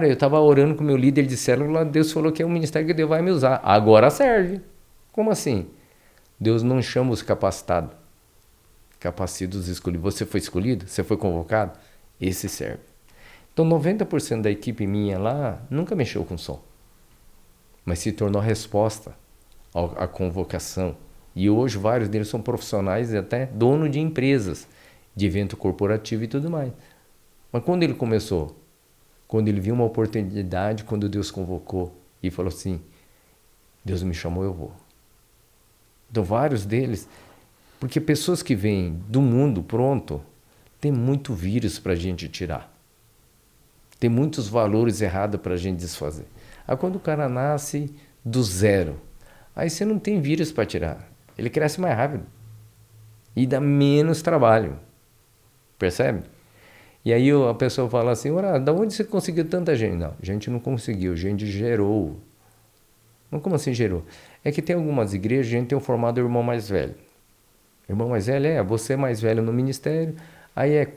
Eu estava orando com o meu líder de célula, Deus falou que é um ministério que Deus vai me usar. Agora serve. Como assim? Deus não chama os capacitados. Capacita os escolhidos. Você foi escolhido? Você foi convocado? Esse serve. Então 90% da equipe minha lá nunca mexeu com som. Mas se tornou resposta à convocação. E hoje vários deles são profissionais e até dono de empresas, de evento corporativo e tudo mais. Mas quando ele começou? Quando ele viu uma oportunidade, quando Deus convocou e falou assim, Deus me chamou, eu vou. Então vários deles, porque pessoas que vêm do mundo pronto, tem muito vírus para a gente tirar. Tem muitos valores errados para a gente desfazer. Quando o cara nasce do zero, aí você não tem vírus para tirar. Ele cresce mais rápido e dá menos trabalho. Percebe? E aí a pessoa fala assim, ora, da onde você conseguiu tanta gente? Não, a gente não conseguiu, a gente gerou. Mas como assim gerou? É que tem algumas igrejas, a gente tem formado o irmão mais velho. Irmão mais velho você é mais velho no ministério, aí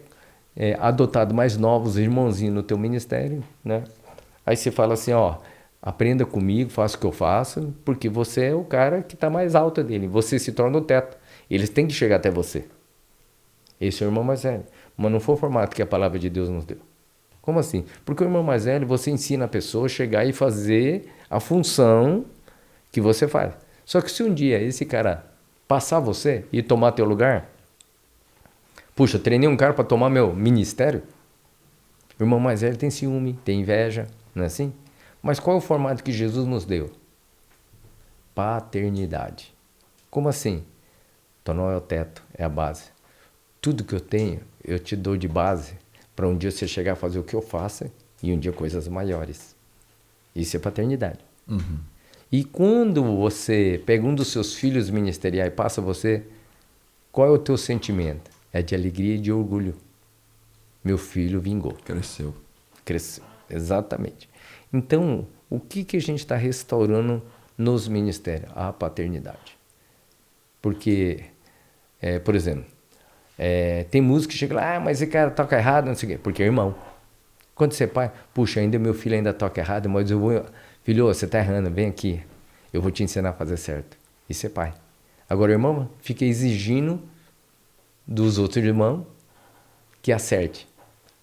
é adotado mais novos irmãozinhos no teu ministério, né? Aí você fala assim, ó, aprenda comigo, faça o que eu faço, porque você é o cara que está mais alto dele, você se torna o teto. Eles têm que chegar até você. Esse é o irmão mais velho. Mas não foi o formato que a palavra de Deus nos deu. Como assim? Porque o irmão mais velho, você ensina a pessoa a chegar e fazer a função que você faz. Só que se um dia esse cara passar você e tomar teu lugar, puxa, treinei um cara para tomar meu ministério, o irmão mais velho tem ciúme, tem inveja, não é assim? Mas qual é o formato que Jesus nos deu? Paternidade. Como assim? Então não é o teto, é a base. Tudo que eu tenho, eu te dou de base para um dia você chegar a fazer o que eu faço e um dia coisas maiores. Isso é paternidade. Uhum. E quando você pega um dos seus filhos ministeriais e passa você, qual é o teu sentimento? É de alegria e de orgulho. Meu filho vingou. Cresceu. Cresceu, exatamente. Então, o que a gente está restaurando nos ministérios? A paternidade. Porque, por exemplo, tem música que chega lá, mas esse cara toca errado, não sei o quê, porque é irmão. Quando você é pai, puxa, ainda meu filho ainda toca errado, mas eu vou... Filho, você está errando, vem aqui, eu vou te ensinar a fazer certo. Isso é pai. Agora o irmão fica exigindo dos outros irmãos que acerte.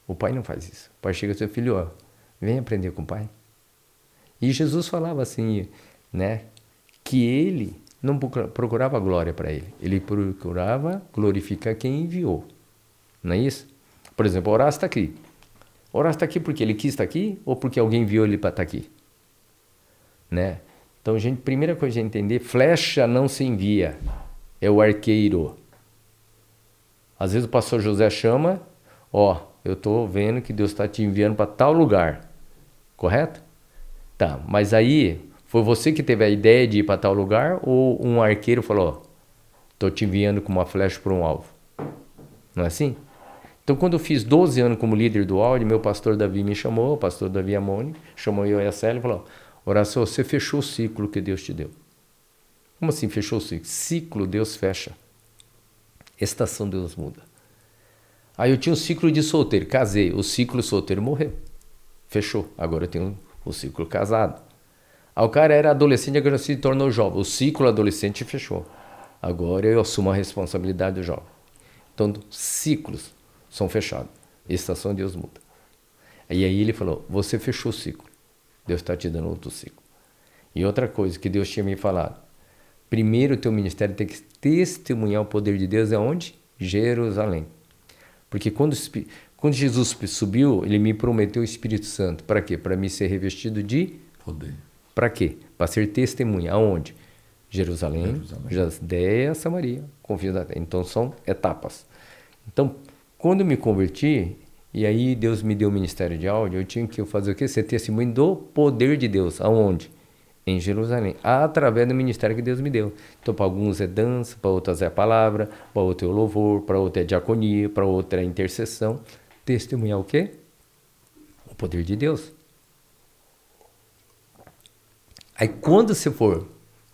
O pai não faz isso. O pai chega ao seu filho, ó, vem aprender com o pai. E Jesus falava assim, né, que ele não procurava glória para ele. Ele procurava glorificar quem enviou. Não é isso? Por exemplo, Horácio está aqui. Horácio está aqui porque ele quis estar aqui ou porque alguém enviou ele para estar aqui? Né? Então, primeira coisa a entender, flecha não se envia, é o arqueiro. Às vezes o pastor José chama, ó, eu estou vendo que Deus está te enviando para tal lugar, correto? Tá, mas aí foi você que teve a ideia de ir para tal lugar ou um arqueiro falou, ó, estou te enviando com uma flecha para um alvo? Não é assim? Então, quando eu fiz 12 anos como líder do áudio, meu pastor Davi me chamou, o pastor Davi Amoni, chamou eu e a Célia e falou, Horácio, você fechou o ciclo que Deus te deu. Como assim fechou o ciclo? Ciclo Deus fecha. Estação Deus muda. Aí eu tinha um ciclo de solteiro, casei, o ciclo solteiro morreu. Fechou. Agora eu tenho o ciclo casado. Aí o cara era adolescente, agora se tornou jovem. O ciclo adolescente fechou. Agora eu assumo a responsabilidade do jovem. Então, ciclos são fechados. Estação Deus muda. E aí ele falou, você fechou o ciclo. Deus está te dando outro ciclo. E outra coisa que Deus tinha me falado. Primeiro o teu ministério tem que testemunhar o poder de Deus. Aonde? Jerusalém. Porque quando Jesus subiu, ele me prometeu o Espírito Santo. Para quê? Para me ser revestido de poder. Para quê? Para ser testemunha. Aonde? Jerusalém, Judéia, Samaria. Confio da terra. Então são etapas. Então, quando eu me converti, e aí Deus me deu o ministério de áudio, eu tinha que fazer o quê? Ser testemunho do poder de Deus. Aonde? Em Jerusalém. Através do ministério que Deus me deu. Então, para alguns é dança, para outros é a palavra, para outro é o louvor, para outro é diaconia, para outro é a intercessão. Testemunhar o quê? O poder de Deus. Aí, quando você for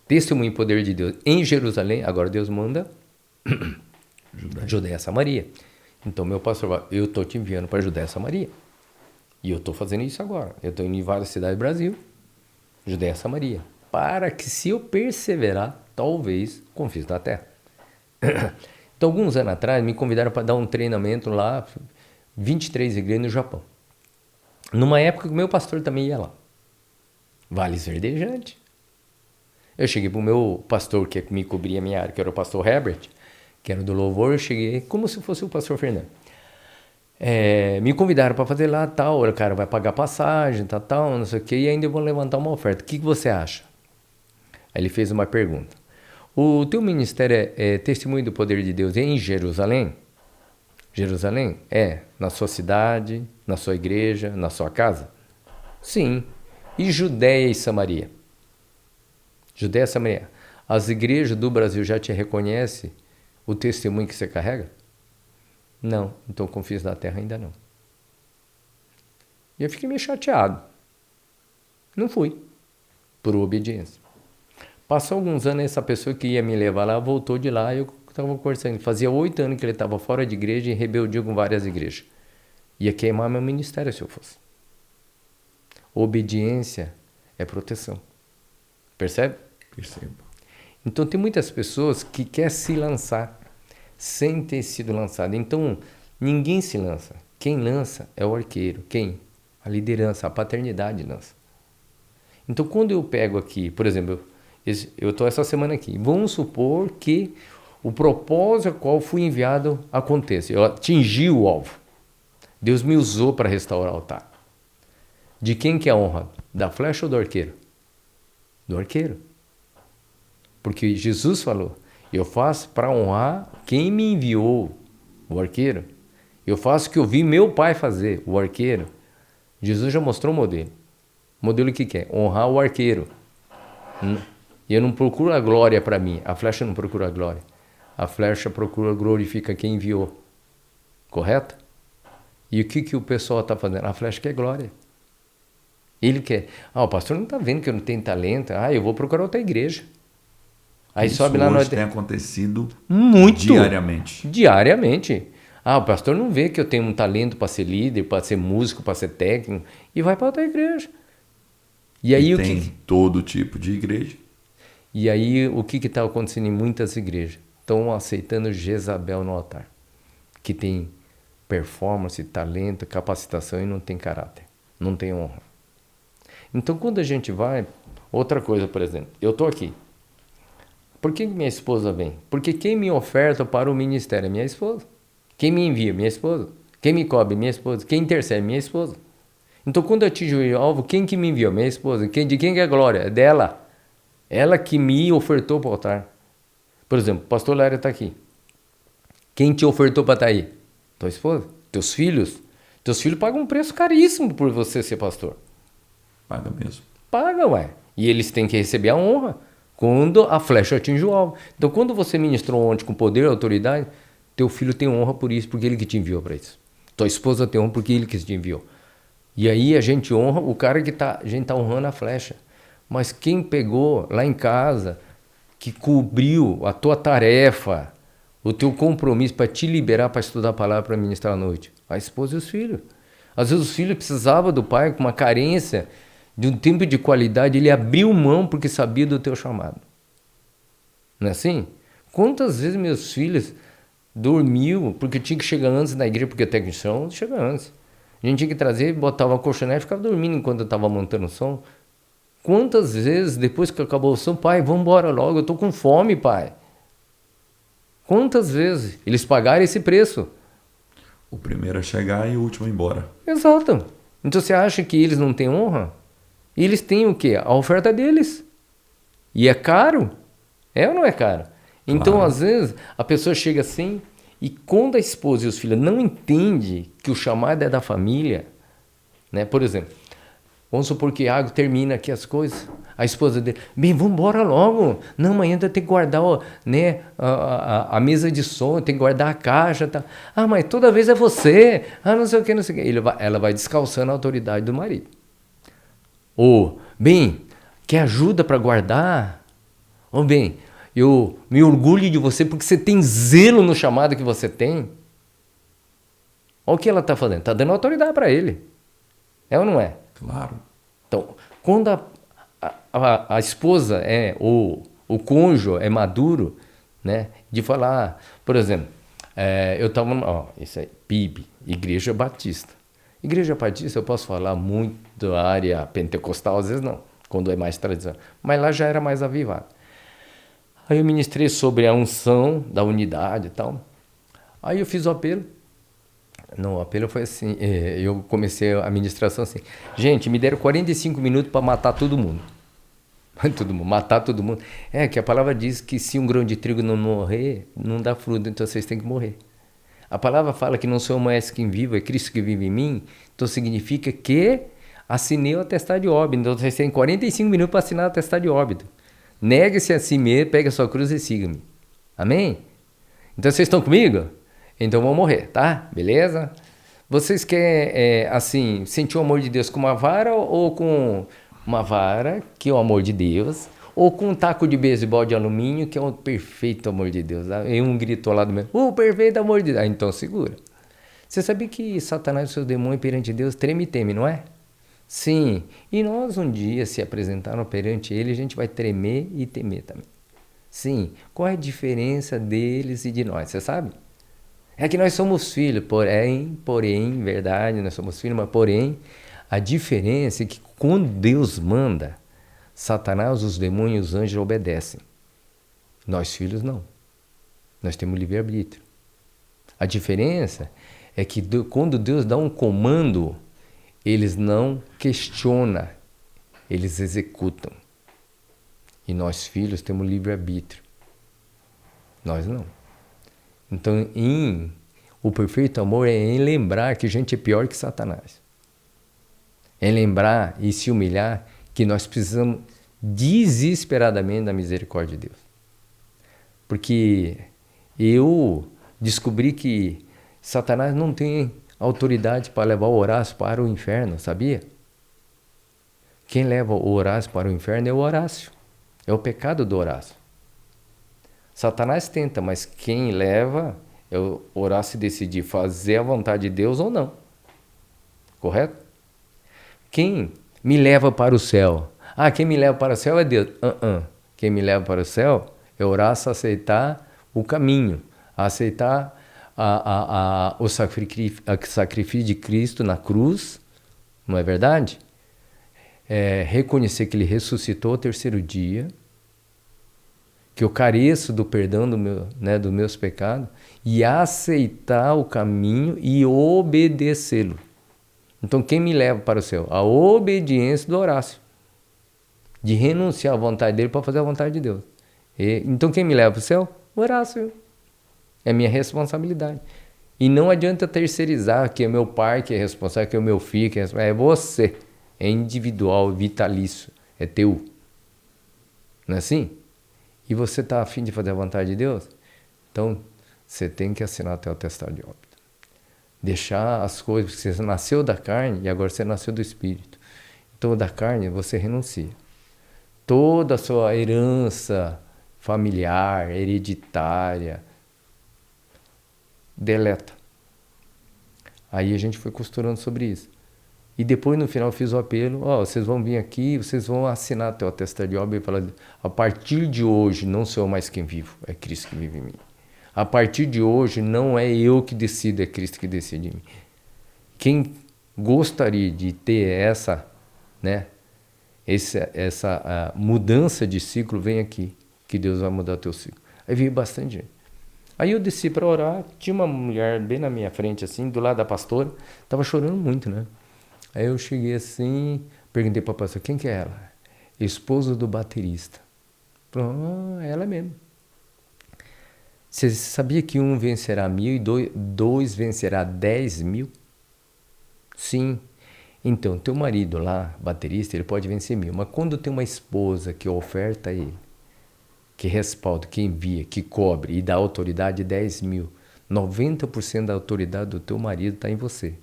testemunho e poder de Deus em Jerusalém, agora Deus manda Judéia, Samaria. Então, meu pastor vai, eu estou te enviando para Judéia, Samaria. E eu estou fazendo isso agora. Eu estou indo em várias cidades do Brasil, Judéia, Samaria. Para que, se eu perseverar, talvez conquiste a terra. Então, alguns anos atrás, me convidaram para dar um treinamento lá, 23 igrejas no Japão. Numa época que o meu pastor também ia lá. Vales Verdejante. Eu cheguei para o meu pastor que me cobria a minha área, que era o pastor Herbert, que era do louvor, eu cheguei como se fosse o pastor Fernando. Me convidaram para fazer lá, tal, o cara vai pagar passagem, tal, não sei o quê, e ainda eu vou levantar uma oferta. O que você acha? Aí ele fez uma pergunta. O teu ministério é testemunho do poder de Deus em Jerusalém? Jerusalém? Na sua cidade, na sua igreja, na sua casa? Sim. E Judéia e Samaria? Judéia e Samaria. As igrejas do Brasil já te reconhecem o testemunho que você carrega? Não. Então, confins da terra ainda não. E eu fiquei meio chateado. Não fui, por obediência. Passou alguns anos, essa pessoa que ia me levar lá, voltou de lá, e eu estava conversando. Fazia 8 anos que ele estava fora de igreja e em rebeldia com várias igrejas. Ia queimar meu ministério se eu fosse. Obediência é proteção. Percebe? Percebo. Então tem muitas pessoas que querem se lançar sem ter sido lançado. Então ninguém se lança. Quem lança é o arqueiro. Quem? A liderança, a paternidade lança. Então quando eu pego aqui, por exemplo, eu estou essa semana aqui, vamos supor que o propósito ao qual fui enviado aconteça. Eu atingi o alvo. Deus me usou para restaurar o altar. De quem que é a honra? Da flecha ou do arqueiro? Do arqueiro. Porque Jesus falou, eu faço para honrar quem me enviou, o arqueiro. Eu faço o que eu vi meu pai fazer, o arqueiro. Jesus já mostrou o modelo. O modelo que é? Honrar o arqueiro. E eu não procuro a glória para mim. A flecha não procura a glória. A flecha procura glorifica quem enviou. Correto? E o que o pessoal está fazendo? A flecha quer glória. Ele quer. O pastor não está vendo que eu não tenho talento. Eu vou procurar outra igreja. Aí isso sobe lá hoje tem acontecido muito diariamente. Diariamente. O pastor não vê que eu tenho um talento para ser líder, para ser músico, para ser técnico. E vai para outra igreja. E aí tem todo tipo de igreja. E aí o que está acontecendo em muitas igrejas? Estão aceitando Jezabel no altar. Que tem performance, talento, capacitação e não tem caráter. Não tem honra. Então quando a gente vai... Outra coisa, por exemplo. Eu estou aqui. Por que minha esposa vem? Porque quem me oferta para o ministério é minha esposa. Quem me envia? Minha esposa. Quem me cobre? Minha esposa. Quem intercede? Minha esposa. Então, quando eu atingo o alvo, quem que me enviou? Minha esposa. De quem que é a glória? É dela. Ela que me ofertou para o altar. Por exemplo, o pastor Lário está aqui. Quem te ofertou para estar aí? Tua esposa? Teus filhos? Teus filhos pagam um preço caríssimo por você ser pastor. Paga mesmo. Paga, ué. E eles têm que receber a honra quando a flecha atinge o alvo. Então, quando você ministrou ontem com poder e autoridade, teu filho tem honra por isso, porque ele que te enviou para isso. Tua esposa tem honra porque ele que te enviou. E aí a gente honra o cara que a gente está honrando a flecha. Mas quem pegou lá em casa, que cobriu a tua tarefa, o teu compromisso para te liberar para estudar a palavra para ministrar à noite? A esposa e os filhos. Às vezes os filhos precisavam do pai com uma carência de um tempo de qualidade, ele abriu mão porque sabia do teu chamado. Não é assim? Quantas vezes meus filhos dormiam porque tinha que chegar antes na igreja, porque o técnico chega antes. A gente tinha que trazer, botava a colchonete e ficava dormindo enquanto eu estava montando o som. Quantas vezes, depois que acabou o som, pai, vamos embora logo, eu estou com fome, pai. Quantas vezes eles pagaram esse preço? O primeiro a chegar e o último a ir embora. Exato. Então você acha que eles não têm honra? Eles têm o quê? A oferta deles. E é caro? É ou não é caro? Então, Claro. às vezes, a pessoa chega assim, e quando a esposa e os filhos não entendem que o chamado é da família, né? Por exemplo, vamos supor que Iago termina aqui as coisas, a esposa dele, bem, vamos embora logo, não, amanhã ainda tem que guardar né, a mesa de som, tem que guardar a caixa, tá? Mas toda vez é você, não sei o que, não sei o que. Ela vai descalçando a autoridade do marido. Bem, quer ajuda para guardar? Bem, eu me orgulho de você porque você tem zelo no chamado que você tem. Olha o que ela está fazendo, está dando autoridade para ele. É ou não é? Claro. Então, quando a esposa o cônjuge é maduro, né, de falar, por exemplo, eu estava, isso aí, PIB, Igreja Batista. Igreja Batista eu posso falar muito da área pentecostal, às vezes não, quando é mais tradicional, mas lá já era mais avivado. Aí eu ministrei sobre a unção da unidade e tal. Aí eu fiz o apelo. Não, o apelo foi assim, eu comecei a ministração assim, gente, me deram 45 minutos para matar todo mundo. Matar todo mundo. Que a palavra diz que se um grão de trigo não morrer, não dá fruto, então vocês têm que morrer. A palavra fala que não sou mais quem vive, é Cristo que vive em mim, então significa que assinei o atestado de óbito, então vocês têm 45 minutos para assinar o atestado de óbito. Negue-se a si mesmo, pegue a sua cruz e siga-me. Amém? Então vocês estão comigo? Então vão morrer, tá? Beleza? Vocês querem, assim, sentir o amor de Deus com uma vara ou com uma vara, que é o amor de Deus, ou com um taco de beisebol de alumínio, que é o perfeito amor de Deus? Aí um gritou lá do meio, o perfeito amor de Deus. Ah, então segura. Você sabia que Satanás e seus demônios perante Deus treme e teme, não é? Sim. E nós um dia se apresentaram perante ele, a gente vai tremer e temer também. Sim. Qual é a diferença deles e de nós? Você sabe? É que nós somos filhos, porém, verdade, nós somos filhos, mas porém, a diferença é que quando Deus manda, Satanás, os demônios e os anjos obedecem. Nós filhos não. Nós temos livre-arbítrio. A diferença é que quando Deus dá um comando, eles não questionam, eles executam. E nós filhos temos livre-arbítrio. Nós não. Então, o perfeito amor é em lembrar que a gente é pior que Satanás. É lembrar e se humilhar que nós precisamos desesperadamente da misericórdia de Deus. Porque eu descobri que Satanás não tem autoridade para levar o Horácio para o inferno, sabia? Quem leva o Horácio para o inferno é o Horácio. É o pecado do Horácio. Satanás tenta, mas quem leva é o Horácio decidir fazer a vontade de Deus ou não. Correto? Quem me leva para o céu? Ah, quem me leva para o céu é Deus. Quem me leva para o céu é o Horácio aceitar o caminho, aceitar o sacrifício de Cristo na cruz, não é verdade? Reconhecer que ele ressuscitou ao terceiro dia, que eu careço do perdão dos meus pecados, e aceitar o caminho e obedecê-lo. Então, quem me leva para o céu? A obediência do Horácio, de renunciar à vontade dele para fazer a vontade de Deus. Então, quem me leva para o céu? O Horácio. É minha responsabilidade. E não adianta terceirizar que é meu pai que é responsável, que é o meu filho que é responsável. É você. É individual, vitalício. É teu. Não é assim? E você está afim de fazer a vontade de Deus? Então, você tem que assinar até o atestado de óbito. Deixar as coisas, porque você nasceu da carne e agora você nasceu do Espírito. Então, da carne você renuncia. Toda a sua herança familiar, hereditária, deleta. Aí a gente foi costurando sobre isso. E depois, no final, eu fiz o apelo, vocês vão vir aqui, vocês vão assinar até o atestado de óbito e falar, a partir de hoje não sou eu mais quem vivo, é Cristo que vive em mim. A partir de hoje não é eu que decido, é Cristo que decide em mim. Quem gostaria de ter essa mudança de ciclo, vem aqui, que Deus vai mudar o teu ciclo. Aí veio bastante gente. Aí eu desci para orar, tinha uma mulher bem na minha frente, assim, do lado da pastora, estava chorando muito, né? Aí eu cheguei assim, perguntei para a pastora, quem que é ela? Esposa do baterista. Falou, ela mesmo. Você sabia que um vencerá 1.000 e dois vencerá 10.000? Sim. Então, teu marido lá, baterista, ele pode vencer 1.000, mas quando tem uma esposa que oferta a ele, que respalda, que envia, que cobre e dá autoridade 10.000, 90% da autoridade do teu marido está em você.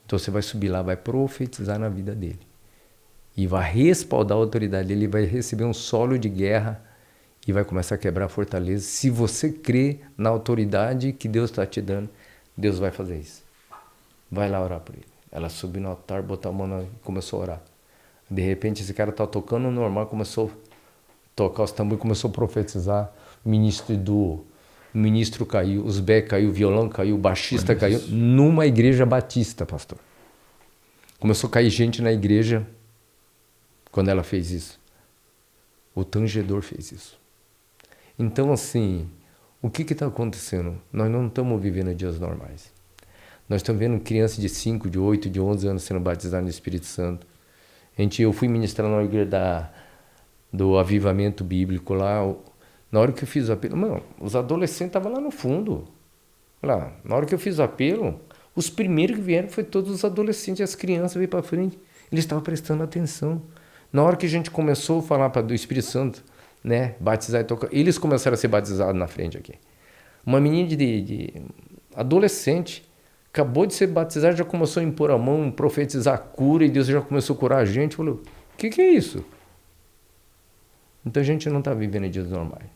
Então você vai subir lá, vai profetizar na vida dele. E vai respaldar a autoridade dele, ele vai receber um solo de guerra e vai começar a quebrar a fortaleza. Se você crê na autoridade que Deus está te dando, Deus vai fazer isso. Vai lá orar por ele. Ela subiu no altar, botou a mão e começou a orar. De repente esse cara está tocando normal, começou a tocar os tambores, começou a profetizar. O ministro caiu, os becos caiu, o violão caiu, o baixista caiu, numa igreja batista, pastor. Começou a cair gente na igreja quando ela fez isso. O tangedor fez isso. Então, assim, o que está acontecendo? Nós não estamos vivendo dias normais. Nós estamos vendo crianças de 5, de 8, de 11 anos sendo batizadas no Espírito Santo. Eu fui ministrar na igreja do avivamento bíblico lá. Na hora que eu fiz o apelo, os adolescentes estavam lá no fundo. Lá, na hora que eu fiz o apelo, os primeiros que vieram foi todos os adolescentes, as crianças veio para frente. Eles estavam prestando atenção. Na hora que a gente começou a falar do Espírito Santo, batizar e tocar, eles começaram a ser batizados na frente aqui. Uma menina de adolescente Acabou de ser batizado, já começou a impor a mão, profetizar a cura, e Deus já começou a curar a gente. Falou, o que é isso? Então a gente não está vivendo dias normais.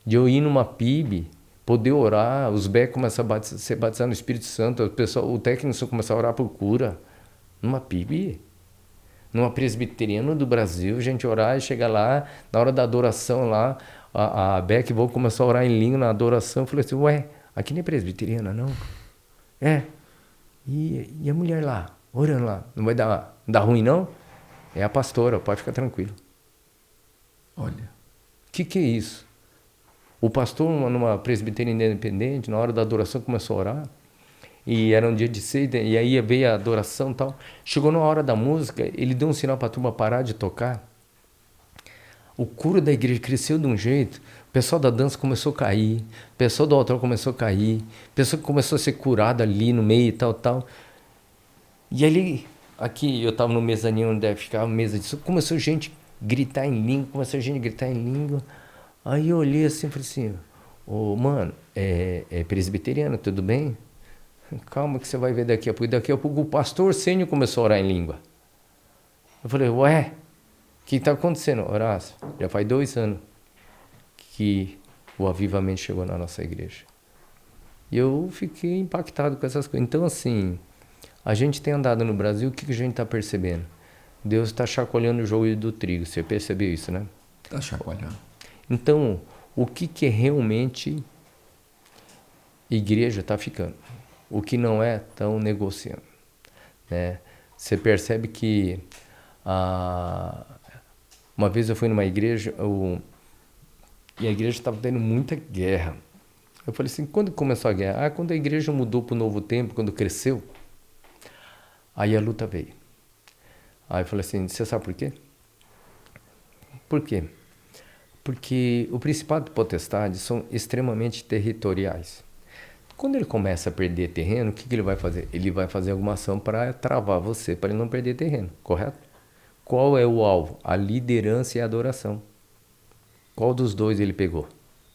De eu ir numa PIB, poder orar, os becos começam a ser batizados no Espírito Santo, o técnico começa a orar por cura. Numa PIB, numa presbiteriana do Brasil, a gente orar e chegar lá, na hora da adoração lá, a Beck vou começar a orar em língua na adoração. Eu falei assim, ué, aqui não é presbiteriana, não? É. E a mulher lá, orando lá, não vai dar ruim, não? É a pastora, pode ficar tranquilo. Olha. O que é isso? O pastor, numa presbiteriana independente, na hora da adoração, começou a orar. E era um dia de ceia, e aí veio a adoração e tal. Chegou na hora da música, ele deu um sinal para a turma parar de tocar. O coro da igreja cresceu de um jeito, o pessoal da dança começou a cair, o pessoal do altar começou a cair, o pessoal começou a ser curado ali no meio e tal. E ali, aqui, eu estava no mezaninho onde deve ficar a mesa de som, começou gente a gritar em língua, Aí eu olhei assim e falei assim, mano, é presbiteriano, tudo bem? Calma que você vai ver daqui a pouco. Daqui a pouco o pastor Sênio começou a orar em língua. Eu falei, ué, o que está acontecendo, Horácio? Já faz 2 anos que o avivamento chegou na nossa igreja. E eu fiquei impactado com essas coisas. Então, assim, a gente tem andado no Brasil, o que a gente está percebendo? Deus está chacoalhando o joio do trigo. Você percebeu isso, né? Está chacoalhando. Então, o que é realmente igreja está ficando? O que não é, estão negociando. Né? Você percebe que uma vez eu fui numa igreja e a igreja estava tendo muita guerra. Eu falei assim, quando começou a guerra? Quando a igreja mudou para o novo tempo, quando cresceu, aí a luta veio. Aí eu falei assim, você sabe por quê? Por quê? Porque o principado e potestade são extremamente territoriais. Quando ele começa a perder terreno, o que ele vai fazer? Ele vai fazer alguma ação para travar você, para ele não perder terreno, correto? Qual é o alvo? A liderança e a adoração. Qual dos dois ele pegou?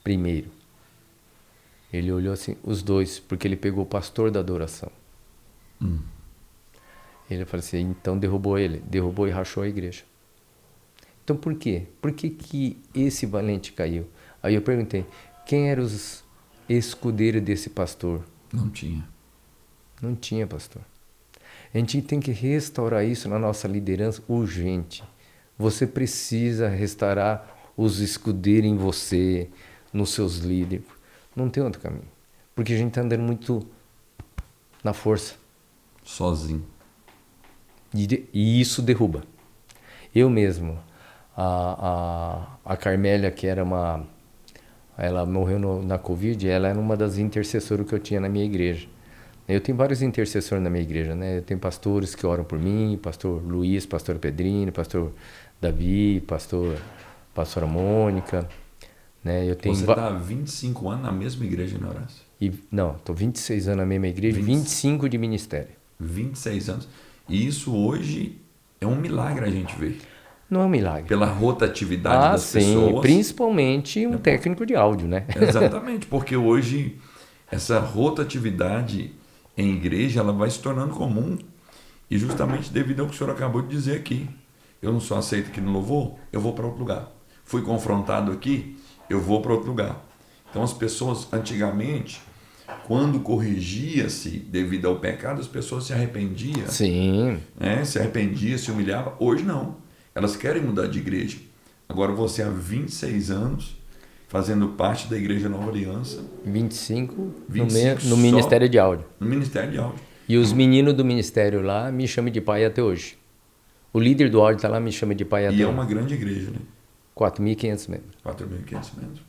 Primeiro. Ele olhou assim, os dois, porque ele pegou o pastor da adoração. Ele falou assim, então derrubou e rachou a igreja. Então por quê? Por que esse valente caiu? Aí eu perguntei, quem eram os escudeiros desse pastor? Não tinha. Não tinha, pastor. A gente tem que restaurar isso na nossa liderança urgente. Você precisa restaurar os escudeiros em você, nos seus líderes. Não tem outro caminho. Porque a gente está andando muito na força. Sozinho. E isso derruba. Eu mesmo, a Carmélia, que era ela morreu na Covid, ela era uma das intercessoras que eu tinha na minha igreja. Eu tenho vários intercessores na minha igreja, né? Eu tenho pastores que oram por mim, pastor Luiz, pastor Pedrinho, pastor Davi, pastora Mônica, né? Eu tenho Você está há 25 anos na mesma igreja, né, Horácio? Não, estou 26 anos na mesma igreja, 25 de ministério. 26 anos. E isso hoje é um milagre a gente ver. Não é um milagre. Pela rotatividade das pessoas. Principalmente um técnico de áudio, né? Exatamente, porque hoje essa rotatividade em igreja ela vai se tornando comum e justamente devido ao que o senhor acabou de dizer aqui. Eu não sou aceito aqui no louvor, eu vou para outro lugar. Fui confrontado aqui, eu vou para outro lugar. Então as pessoas antigamente, quando corrigia-se devido ao pecado, as pessoas se arrependiam. Sim. Né? Se arrependia, se humilhava. Hoje não. Elas querem mudar de igreja. Agora você há 26 anos fazendo parte da Igreja Nova Aliança. 25 no Ministério de Áudio. No Ministério de Áudio. E os meninos do ministério lá me chamam de pai até hoje. O líder do áudio está lá, me chama de pai até hoje. E é uma grande igreja, né? 4.500 membros. 4.500 membros.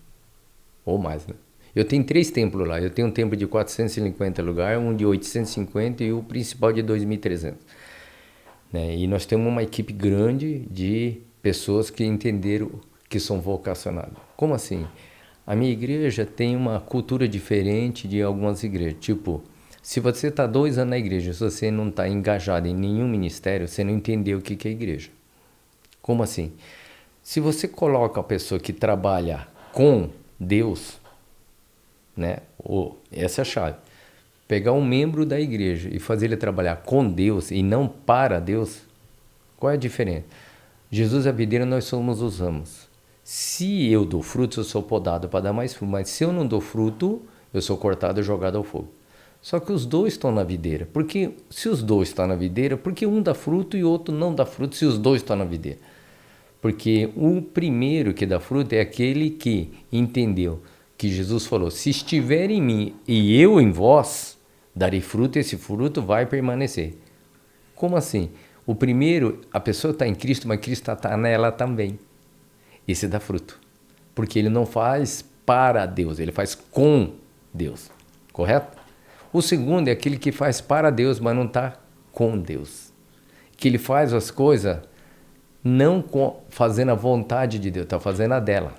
Ou mais, né? Eu tenho 3 templos lá. Eu tenho um templo de 450 lugares, um de 850 e o principal de 2.300. Né? E nós temos uma equipe grande de pessoas que entenderam que são vocacionados. Como assim? A minha igreja tem uma cultura diferente de algumas igrejas. Tipo, se você está 2 anos na igreja, se você não está engajado em nenhum ministério, você não entendeu o que é igreja. Como assim? Se você coloca a pessoa que trabalha com Deus, né? Essa é a chave. pegar um membro da igreja e fazer ele trabalhar com Deus e não para Deus, qual é a diferença? Jesus é a videira, nós somos os ramos. Se eu dou frutos, eu sou podado para dar mais fruto, mas se eu não dou fruto, eu sou cortado e jogado ao fogo. Só que os dois estão na videira. Porque se os dois estão na videira, por que um dá fruto e o outro não dá fruto se os dois estão na videira? Porque o primeiro que dá fruto é aquele que entendeu que Jesus falou, se estiver em mim e eu em vós, darei fruto e esse fruto vai permanecer. Como assim? O primeiro, a pessoa está em Cristo, mas Cristo está nela também. Esse dá fruto. Porque ele não faz para Deus, ele faz com Deus. Correto? O segundo é aquele que faz para Deus, mas não está com Deus. Que ele faz as coisas não fazendo a vontade de Deus, está fazendo a dela.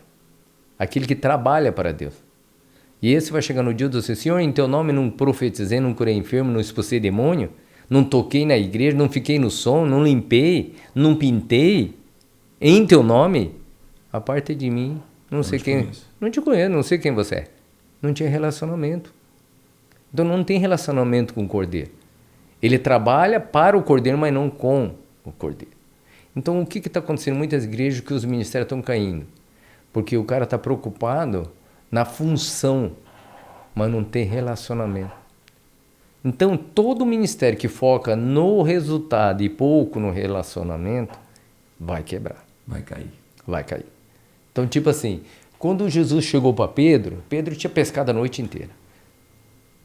Aquele que trabalha para Deus. E esse vai chegar no dia do Senhor, em teu nome não profetizei, não curei enfermo, não expulsei demônio, não toquei na igreja, não fiquei no som, não limpei, não pintei. Em teu nome, aparte de mim, não sei quem. Não te conheço, não sei quem você é. Não tinha relacionamento. Então não tem relacionamento com o cordeiro. Ele trabalha para o cordeiro, mas não com o cordeiro. Então o que está acontecendo em muitas igrejas que os ministérios estão caindo? Porque o cara está preocupado na função, mas não tem relacionamento. Então todo ministério que foca no resultado e pouco no relacionamento, vai quebrar. Vai cair. Vai cair. Então tipo assim, quando Jesus chegou para Pedro, Pedro tinha pescado a noite inteira.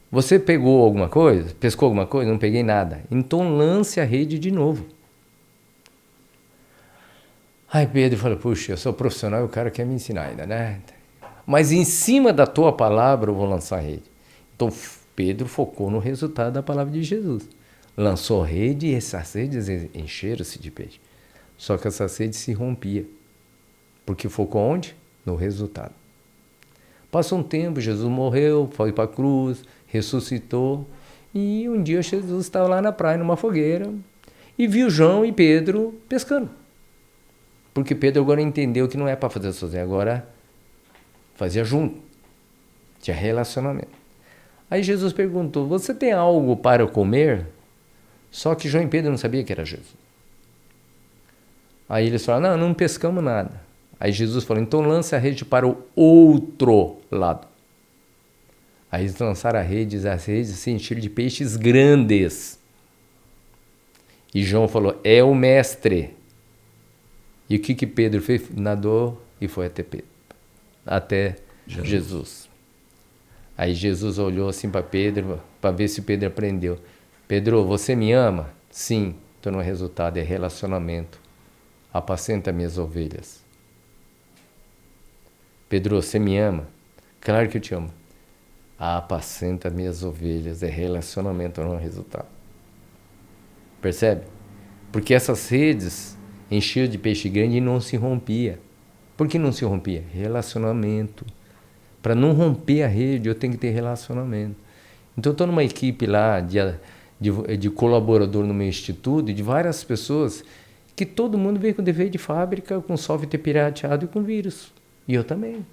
Você pegou alguma coisa? Pescou alguma coisa? Não peguei nada. Então lance a rede de novo. Aí Pedro falou, puxa, eu sou profissional e o cara quer me ensinar ainda, né? Mas em cima da tua palavra eu vou lançar a rede. Então Pedro focou no resultado da palavra de Jesus. Lançou a rede e essas redes encheram-se de peixe. Só que essa rede se rompia. Porque focou onde? No resultado. Passou um tempo, Jesus morreu, foi para a cruz, ressuscitou. E um dia Jesus estava lá na praia, numa fogueira, e viu João e Pedro pescando. Porque Pedro agora entendeu que não é para fazer sozinho, agora fazia junto. Tinha relacionamento. Aí Jesus perguntou, você tem algo para comer? Só que João e Pedro não sabiam que era Jesus. Aí eles falaram, não pescamos nada. Aí Jesus falou, então lance a rede para o outro lado. Aí eles lançaram as redes se encheram de peixes grandes. E João falou, é o mestre. E o que Pedro fez? Nadou e foi até Jesus. Aí Jesus olhou assim para Pedro, para ver se Pedro aprendeu. Pedro, você me ama? Sim. Então o resultado é relacionamento. Apacenta minhas ovelhas. Pedro, você me ama? Claro que eu te amo. Apacenta minhas ovelhas. É relacionamento, não é resultado. Percebe? Porque essas redes enchiam de peixe grande e não se rompia. Por que não se rompia? Relacionamento. Para não romper a rede, eu tenho que ter relacionamento. Então eu estou numa equipe lá de colaborador no meu instituto, de várias pessoas, que todo mundo veio com defeito de fábrica, com software pirateado e com vírus. E eu também.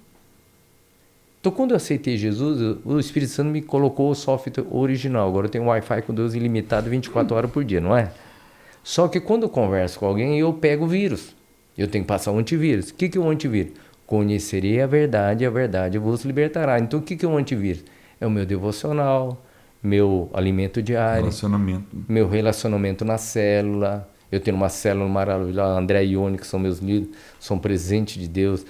Então, quando eu aceitei Jesus, o Espírito Santo me colocou o software original. Agora eu tenho Wi-Fi com Deus ilimitado 24 horas por dia, não é? Só que quando eu converso com alguém, eu pego o vírus. Eu tenho que passar um antivírus. O que é o antivírus? Conhecerei a verdade vos libertará. Então, o que é o antivírus? É o meu devocional, meu alimento diário, meu relacionamento na célula. Eu tenho uma célula maravilhosa, André e Ione, que são meus líderes, são presente de Deus.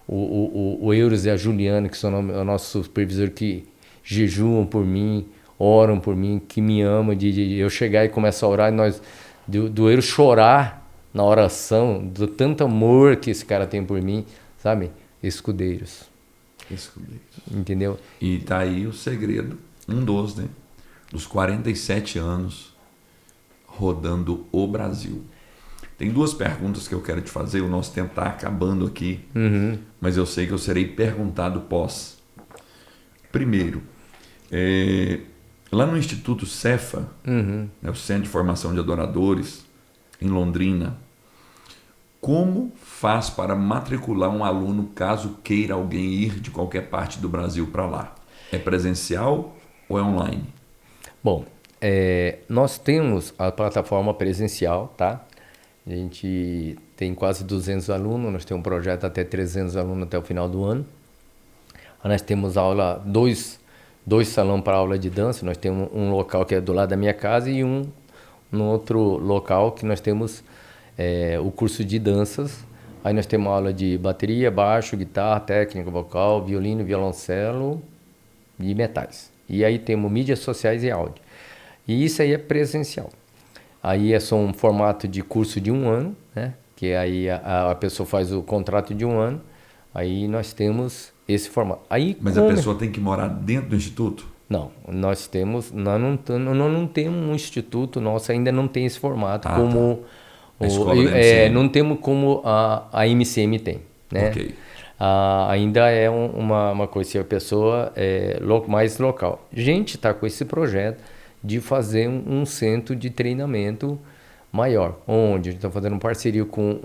O Euros e a Juliana, que são o nosso supervisor, que jejuam por mim, oram por mim, que me amam, de eu chegar e começar a orar, e do Euros chorar na oração, do tanto amor que esse cara tem por mim, sabe? Escudeiros. Entendeu? E tá aí o segredo, né? Dos 47 anos rodando o Brasil. Tem duas perguntas que eu quero te fazer, o nosso tempo está acabando aqui, mas eu sei que eu serei perguntado pós. Primeiro, lá no Instituto Cefa, o Centro de Formação de Adoradores, em Londrina, como faz para matricular um aluno caso queira alguém ir de qualquer parte do Brasil para lá? É presencial ou é online? Bom, nós temos a plataforma presencial, tá? A gente tem quase 200 alunos, nós temos um projeto até 300 alunos até o final do ano. Nós temos aula, dois salões para aula de dança, nós temos um local que é do lado da minha casa e no outro local que nós temos o curso de danças. Aí nós temos aula de bateria, baixo, guitarra, técnica vocal, violino, violoncelo e metais. E aí temos mídias sociais e áudio. E isso aí é presencial. Aí é só um formato de curso de 1 ano, né? Que aí a pessoa faz o contrato de 1 ano. Aí nós temos esse formato. Aí, mas a pessoa tem que morar dentro do instituto? Não, nós não temos um instituto, nosso ainda não tem esse formato como a escola da MCM. Não temos como a MCM tem, né? Ok. Ainda é uma coisa, se a pessoa é mais local. A gente está com esse projeto de fazer um centro de treinamento maior, onde a gente está fazendo parceria com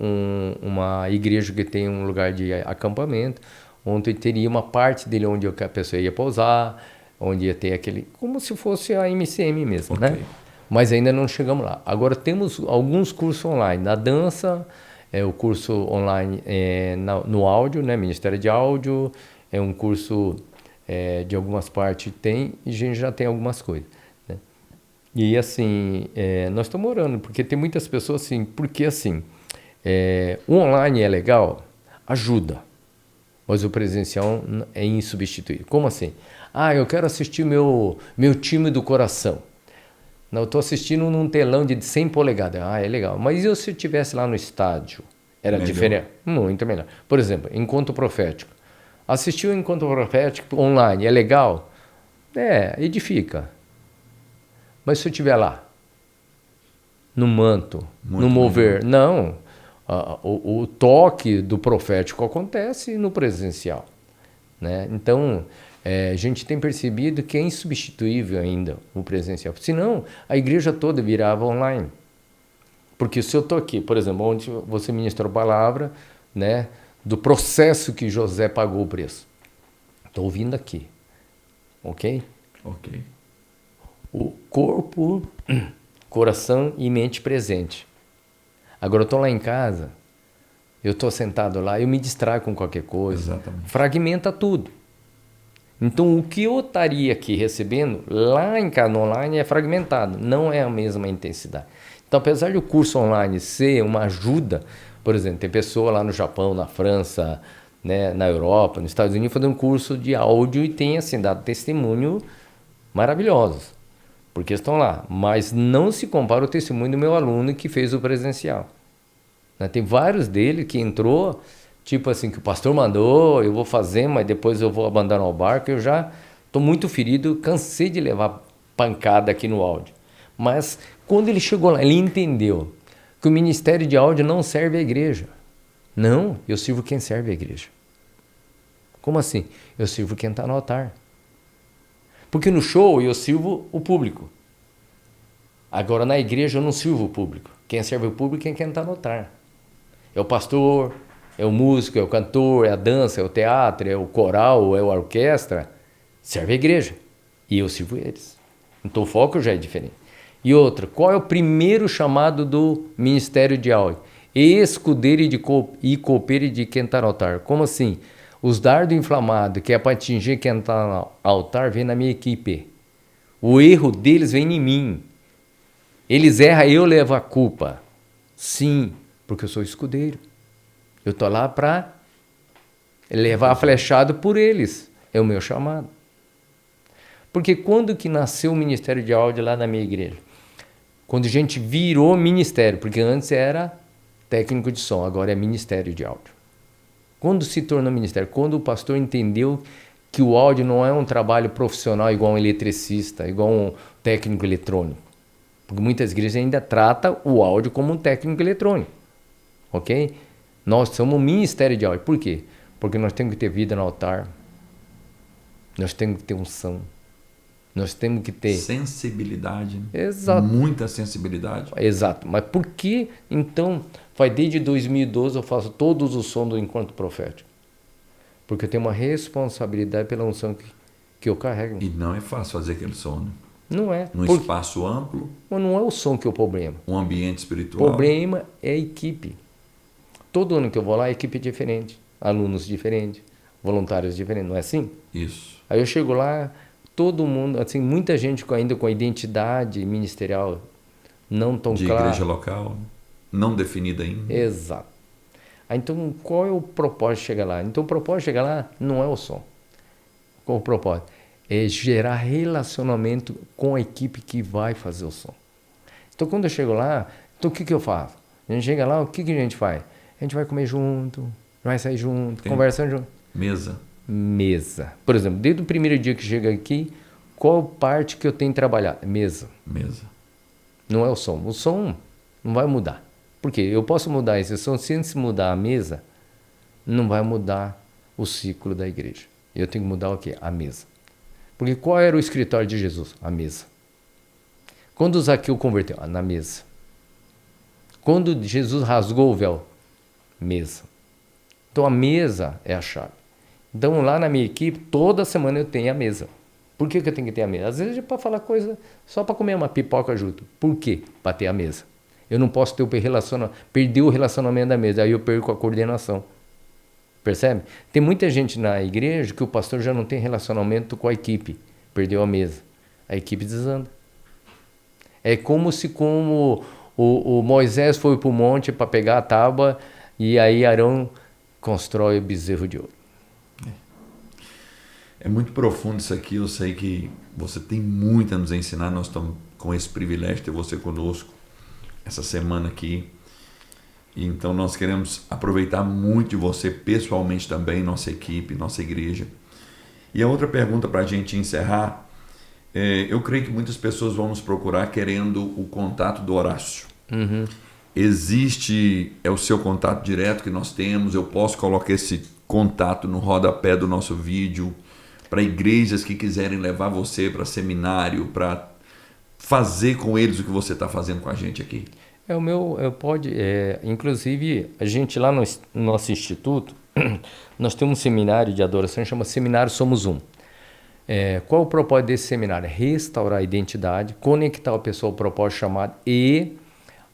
uma igreja que tem um lugar de acampamento, onde teria uma parte dele onde a pessoa ia pousar, onde ia ter aquele, como se fosse a MCM mesmo, okay. né? Mas ainda não chegamos lá. Agora temos alguns cursos online, na dança, o curso online no áudio, né? Ministério de Áudio, é um curso de algumas partes tem, e a gente já tem algumas coisas, né? E assim, nós estamos orando, porque tem muitas pessoas assim, porque assim, o online é legal, ajuda, mas o presencial é insubstituível. Como assim? Eu quero assistir meu time do coração. Não, eu estou assistindo num telão de 100 polegadas. É legal. Mas e se eu estivesse lá no estádio? Era melhor. Diferente? Muito melhor. Por exemplo, Encontro Profético. Assistiu o Encontro Profético online, é legal? Edifica. Mas se eu estiver lá, no manto, muito no mover, melhor. Não. O toque do profético acontece no presencial, né? Então, a gente tem percebido que é insubstituível ainda o presencial. Senão, a igreja toda virava online. Porque se eu estou aqui, por exemplo, onde você ministrou a palavra, né, do processo que José pagou o preço. Estou ouvindo aqui. Ok? Ok. O corpo, coração e mente presente. Agora eu estou lá em casa, eu estou sentado lá, eu me distraio com qualquer coisa. Exatamente. Fragmenta tudo. Então, o que eu estaria aqui recebendo, lá em casa, no online, é fragmentado. Não é a mesma intensidade. Então, apesar do curso online ser uma ajuda, por exemplo, tem pessoa lá no Japão, na França, né, na Europa, nos Estados Unidos, fazendo um curso de áudio e tem, assim, dado testemunho maravilhosos. Porque estão lá. Mas não se compara o testemunho do meu aluno que fez o presencial. Né? Tem vários dele que entrou... Tipo assim, que o pastor mandou, eu vou fazer, mas depois eu vou abandonar o barco. Eu já estou muito ferido, cansei de levar pancada aqui no áudio. Mas quando ele chegou lá, ele entendeu que o ministério de áudio não serve à igreja. Não, eu sirvo quem serve à igreja. Como assim? Eu sirvo quem está no altar. Porque no show eu sirvo o público. Agora na igreja eu não sirvo o público. Quem serve o público é quem está no altar. É o pastor... É o músico, é o cantor, é a dança, é o teatro, é o coral, é a orquestra. Serve a igreja. E eu sirvo eles. Então o foco já é diferente. E outra, qual é o primeiro chamado do ministério de áudio? Escudeiro e copeiro de quem está no altar. Como assim? Os dardos inflamados, que é para atingir quem está no altar, vem na minha equipe. O erro deles vem em mim. Eles erram, eu levo a culpa. Sim, porque eu sou escudeiro. Eu estou lá para levar flechado por eles. É o meu chamado. Porque quando que nasceu o ministério de áudio lá na minha igreja? Quando a gente virou ministério, porque antes era técnico de som, agora é ministério de áudio. Quando se tornou ministério? Quando o pastor entendeu que o áudio não é um trabalho profissional igual um eletricista, igual um técnico eletrônico. Porque muitas igrejas ainda tratam o áudio como um técnico eletrônico. Ok? Nós somos um ministério de áudio. Por quê? Porque nós temos que ter vida no altar. Nós temos que ter unção. Nós temos que ter... sensibilidade. Exato. Muita sensibilidade. Exato. Mas por que, então, desde 2012 eu faço todos os sons do encontro profético? Porque eu tenho uma responsabilidade pela unção que eu carrego. E não é fácil fazer aquele som, né? Não é. Num espaço amplo. Mas não é o som que é o problema. Um ambiente O espiritual. problema é a equipe. Todo ano que eu vou lá, a equipe é diferente. Alunos diferentes, voluntários diferentes, não é assim? Isso. Aí eu chego lá, todo mundo, assim, muita gente ainda com a identidade ministerial não tão De clara. igreja local, não definida ainda. Exato. Aí, então, qual é o propósito de chegar lá? Então, o propósito de chegar lá não é o som. Qual o propósito? É gerar relacionamento com a equipe que vai fazer o som. Então, quando eu chego lá, então o que eu faço? A gente chega lá, o que a gente faz? A gente vai comer junto, vai sair junto, conversando junto. Mesa. Mesa. Por exemplo, desde o primeiro dia que chega aqui, qual parte que eu tenho que trabalhar? Mesa. Mesa. Não é o som. O som não vai mudar. Por quê? Eu posso mudar esse som, se mudar a mesa, não vai mudar o ciclo da igreja. Eu tenho que mudar o quê? A mesa. Porque qual era o escritório de Jesus? A mesa. Quando o Zaqueu converteu? Na mesa. Quando Jesus rasgou o véu? Mesa. Então a mesa é a chave. Então lá na minha equipe, toda semana eu tenho a mesa. Por que eu tenho que ter a mesa? Às vezes é para falar coisa, só para comer uma pipoca junto. Por quê? Para ter a mesa. Eu não posso ter perder o relacionamento da mesa, aí eu perco a coordenação. Percebe? Tem muita gente na igreja que o pastor já não tem relacionamento com a equipe. Perdeu a mesa. A equipe desanda. É como se o Moisés foi para o monte para pegar a tábua e aí Arão constrói o bezerro de ouro. É muito profundo isso aqui. Eu sei que você tem muito a nos ensinar. Nós estamos com esse privilégio de ter você conosco essa semana aqui. Então nós queremos aproveitar muito de você pessoalmente também, nossa equipe, nossa igreja. E a outra pergunta para a gente encerrar, eu creio que muitas pessoas vão nos procurar querendo o contato do Horácio. Uhum. Existe, é o seu contato direto que nós temos, eu posso colocar esse contato no rodapé do nosso vídeo, para igrejas que quiserem levar você para seminário, para fazer com eles o que você está fazendo com a gente aqui. Inclusive, a gente lá no nosso instituto, nós temos um seminário de adoração, chama Seminário Somos Um. Qual o propósito desse seminário? Restaurar a identidade, conectar a pessoa ao propósito chamado e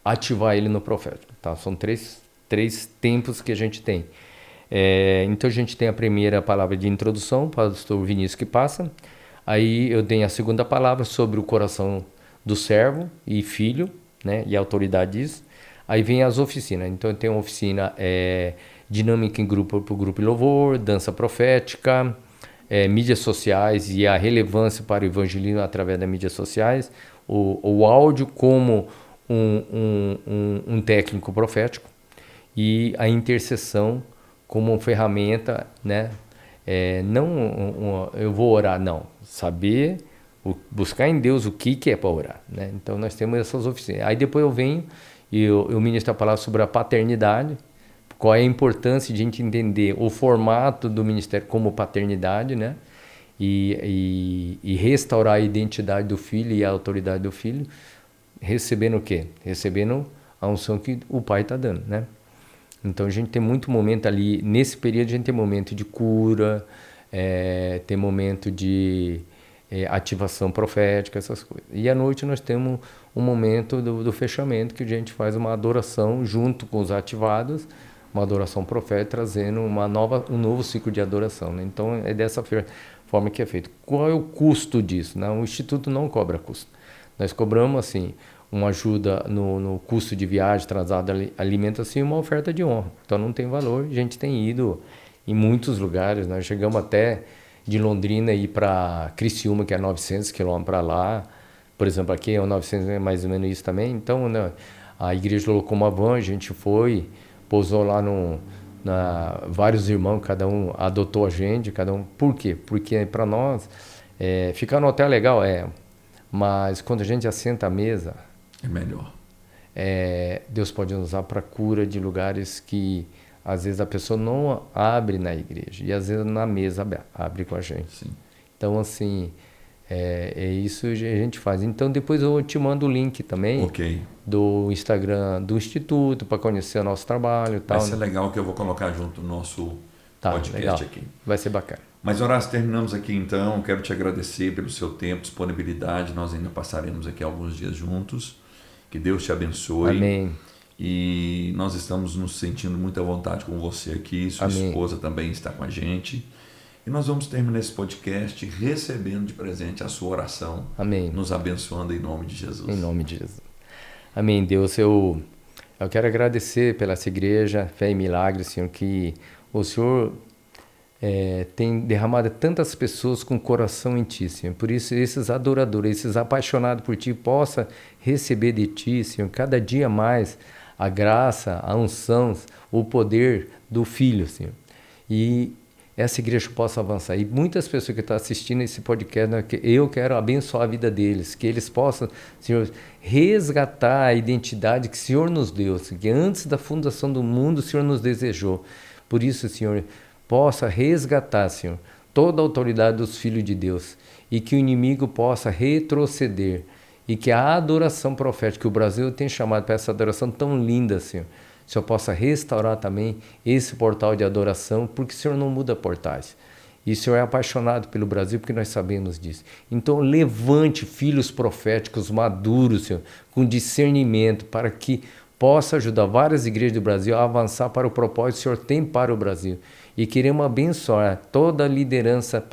ativar ele no profético. Tá? São três tempos que a gente tem. Então a gente tem a primeira palavra de introdução, o pastor Vinícius que passa. Aí eu tenho a segunda palavra sobre o coração do servo e filho, né, e a autoridade disso. Aí vem as oficinas. Então eu tenho uma oficina dinâmica em grupo para o grupo de louvor, dança profética, mídias sociais e a relevância para o evangelismo através das mídias sociais, o áudio como um técnico profético e a intercessão como uma ferramenta, né? Eu vou orar, não. Saber, buscar em Deus o que é para orar, né? Então nós temos essas oficinas. Aí depois eu venho e eu ministro a palavra sobre a paternidade, qual é a importância de a gente entender o formato do ministério como paternidade, né? E restaurar a identidade do filho e a autoridade do filho, recebendo o quê? Recebendo a unção que o pai está dando, né? Então a gente tem muito momento ali, nesse período a gente tem momento de cura, tem momento de ativação profética, essas coisas. E à noite nós temos um momento do fechamento, que a gente faz uma adoração junto com os ativados, uma adoração profética, trazendo um novo ciclo de adoração, né? Então é dessa forma que é feito. Qual é o custo disso? O Instituto não cobra custo. Nós cobramos assim, uma ajuda no custo de viagem, traslado, alimentação e uma oferta de honra. Então não tem valor, a gente tem ido em muitos lugares, nós chegamos até de Londrina ir para Criciúma, que é 900 quilômetros para lá, por exemplo, aqui é 900, é mais ou menos isso também. Então, né, a igreja colocou uma van, a gente foi, pousou lá vários irmãos, cada um adotou a gente, cada um. Por quê? Porque para nós, ficar no hotel é legal, mas quando a gente assenta à mesa, é melhor. Deus pode nos usar para cura de lugares que às vezes a pessoa não abre na igreja e às vezes na mesa abre com a gente. Sim. Então assim, isso que a gente faz. Então depois eu te mando o link também, okay, do Instagram do Instituto para conhecer o nosso trabalho e tal. Vai ser legal, que eu vou colocar junto no nosso podcast, legal, aqui. Vai ser bacana. Mas, Horácio, terminamos aqui então. Quero te agradecer pelo seu tempo, disponibilidade. Nós ainda passaremos aqui alguns dias juntos. Que Deus te abençoe. Amém. E nós estamos nos sentindo muito à vontade com você aqui. Sua Amém. esposa também está com a gente. E nós vamos terminar esse podcast recebendo de presente a sua oração. Amém. Nos abençoando em nome de Jesus. Em nome de Jesus. Amém, Deus. Eu quero agradecer pela essa igreja, Fé e Milagres, Senhor, que o Senhor tem derramado tantas pessoas com coração em Ti, Senhor. Por isso, esses adoradores, esses apaixonados por Ti, possa receber de Ti, Senhor, cada dia mais a graça, a unção, o poder do Filho, Senhor. E essa igreja possa avançar. E muitas pessoas que estão assistindo esse podcast, eu quero abençoar a vida deles, que eles possam, Senhor, resgatar a identidade que o Senhor nos deu, que antes da fundação do mundo o Senhor nos desejou. Por isso, Senhor, possa resgatar, Senhor, toda a autoridade dos filhos de Deus e que o inimigo possa retroceder e que a adoração profética que o Brasil tem chamado para essa adoração tão linda, Senhor, o Senhor possa restaurar também esse portal de adoração, porque o Senhor não muda portais. E o Senhor é apaixonado pelo Brasil, porque nós sabemos disso. Então, levante filhos proféticos maduros, Senhor, com discernimento, para que possa ajudar várias igrejas do Brasil a avançar para o propósito que o Senhor tem para o Brasil. E queremos abençoar toda a liderança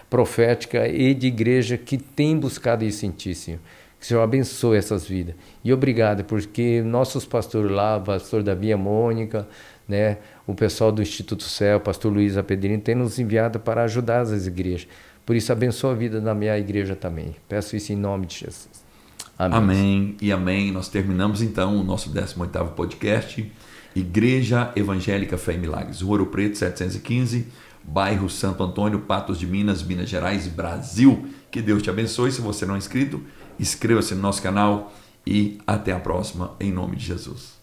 profética e de igreja que tem buscado isso em Ti, Senhor. Que o Senhor abençoe essas vidas. E obrigado, porque nossos pastores lá, pastor Davi e a Mônica, né, o pessoal do Instituto Céu, pastor Luiz Apedrino, tem nos enviado para ajudar as igrejas. Por isso, abençoa a vida da minha igreja também. Peço isso em nome de Jesus. Amém. Amém e amém. Nós terminamos então o nosso 18º podcast. Igreja Evangélica Fé e Milagres, Rua Ouro Preto, 715, bairro Santo Antônio, Patos de Minas, Minas Gerais, Brasil. Que Deus te abençoe. Se você não é inscrito, inscreva-se no nosso canal e até a próxima, em nome de Jesus.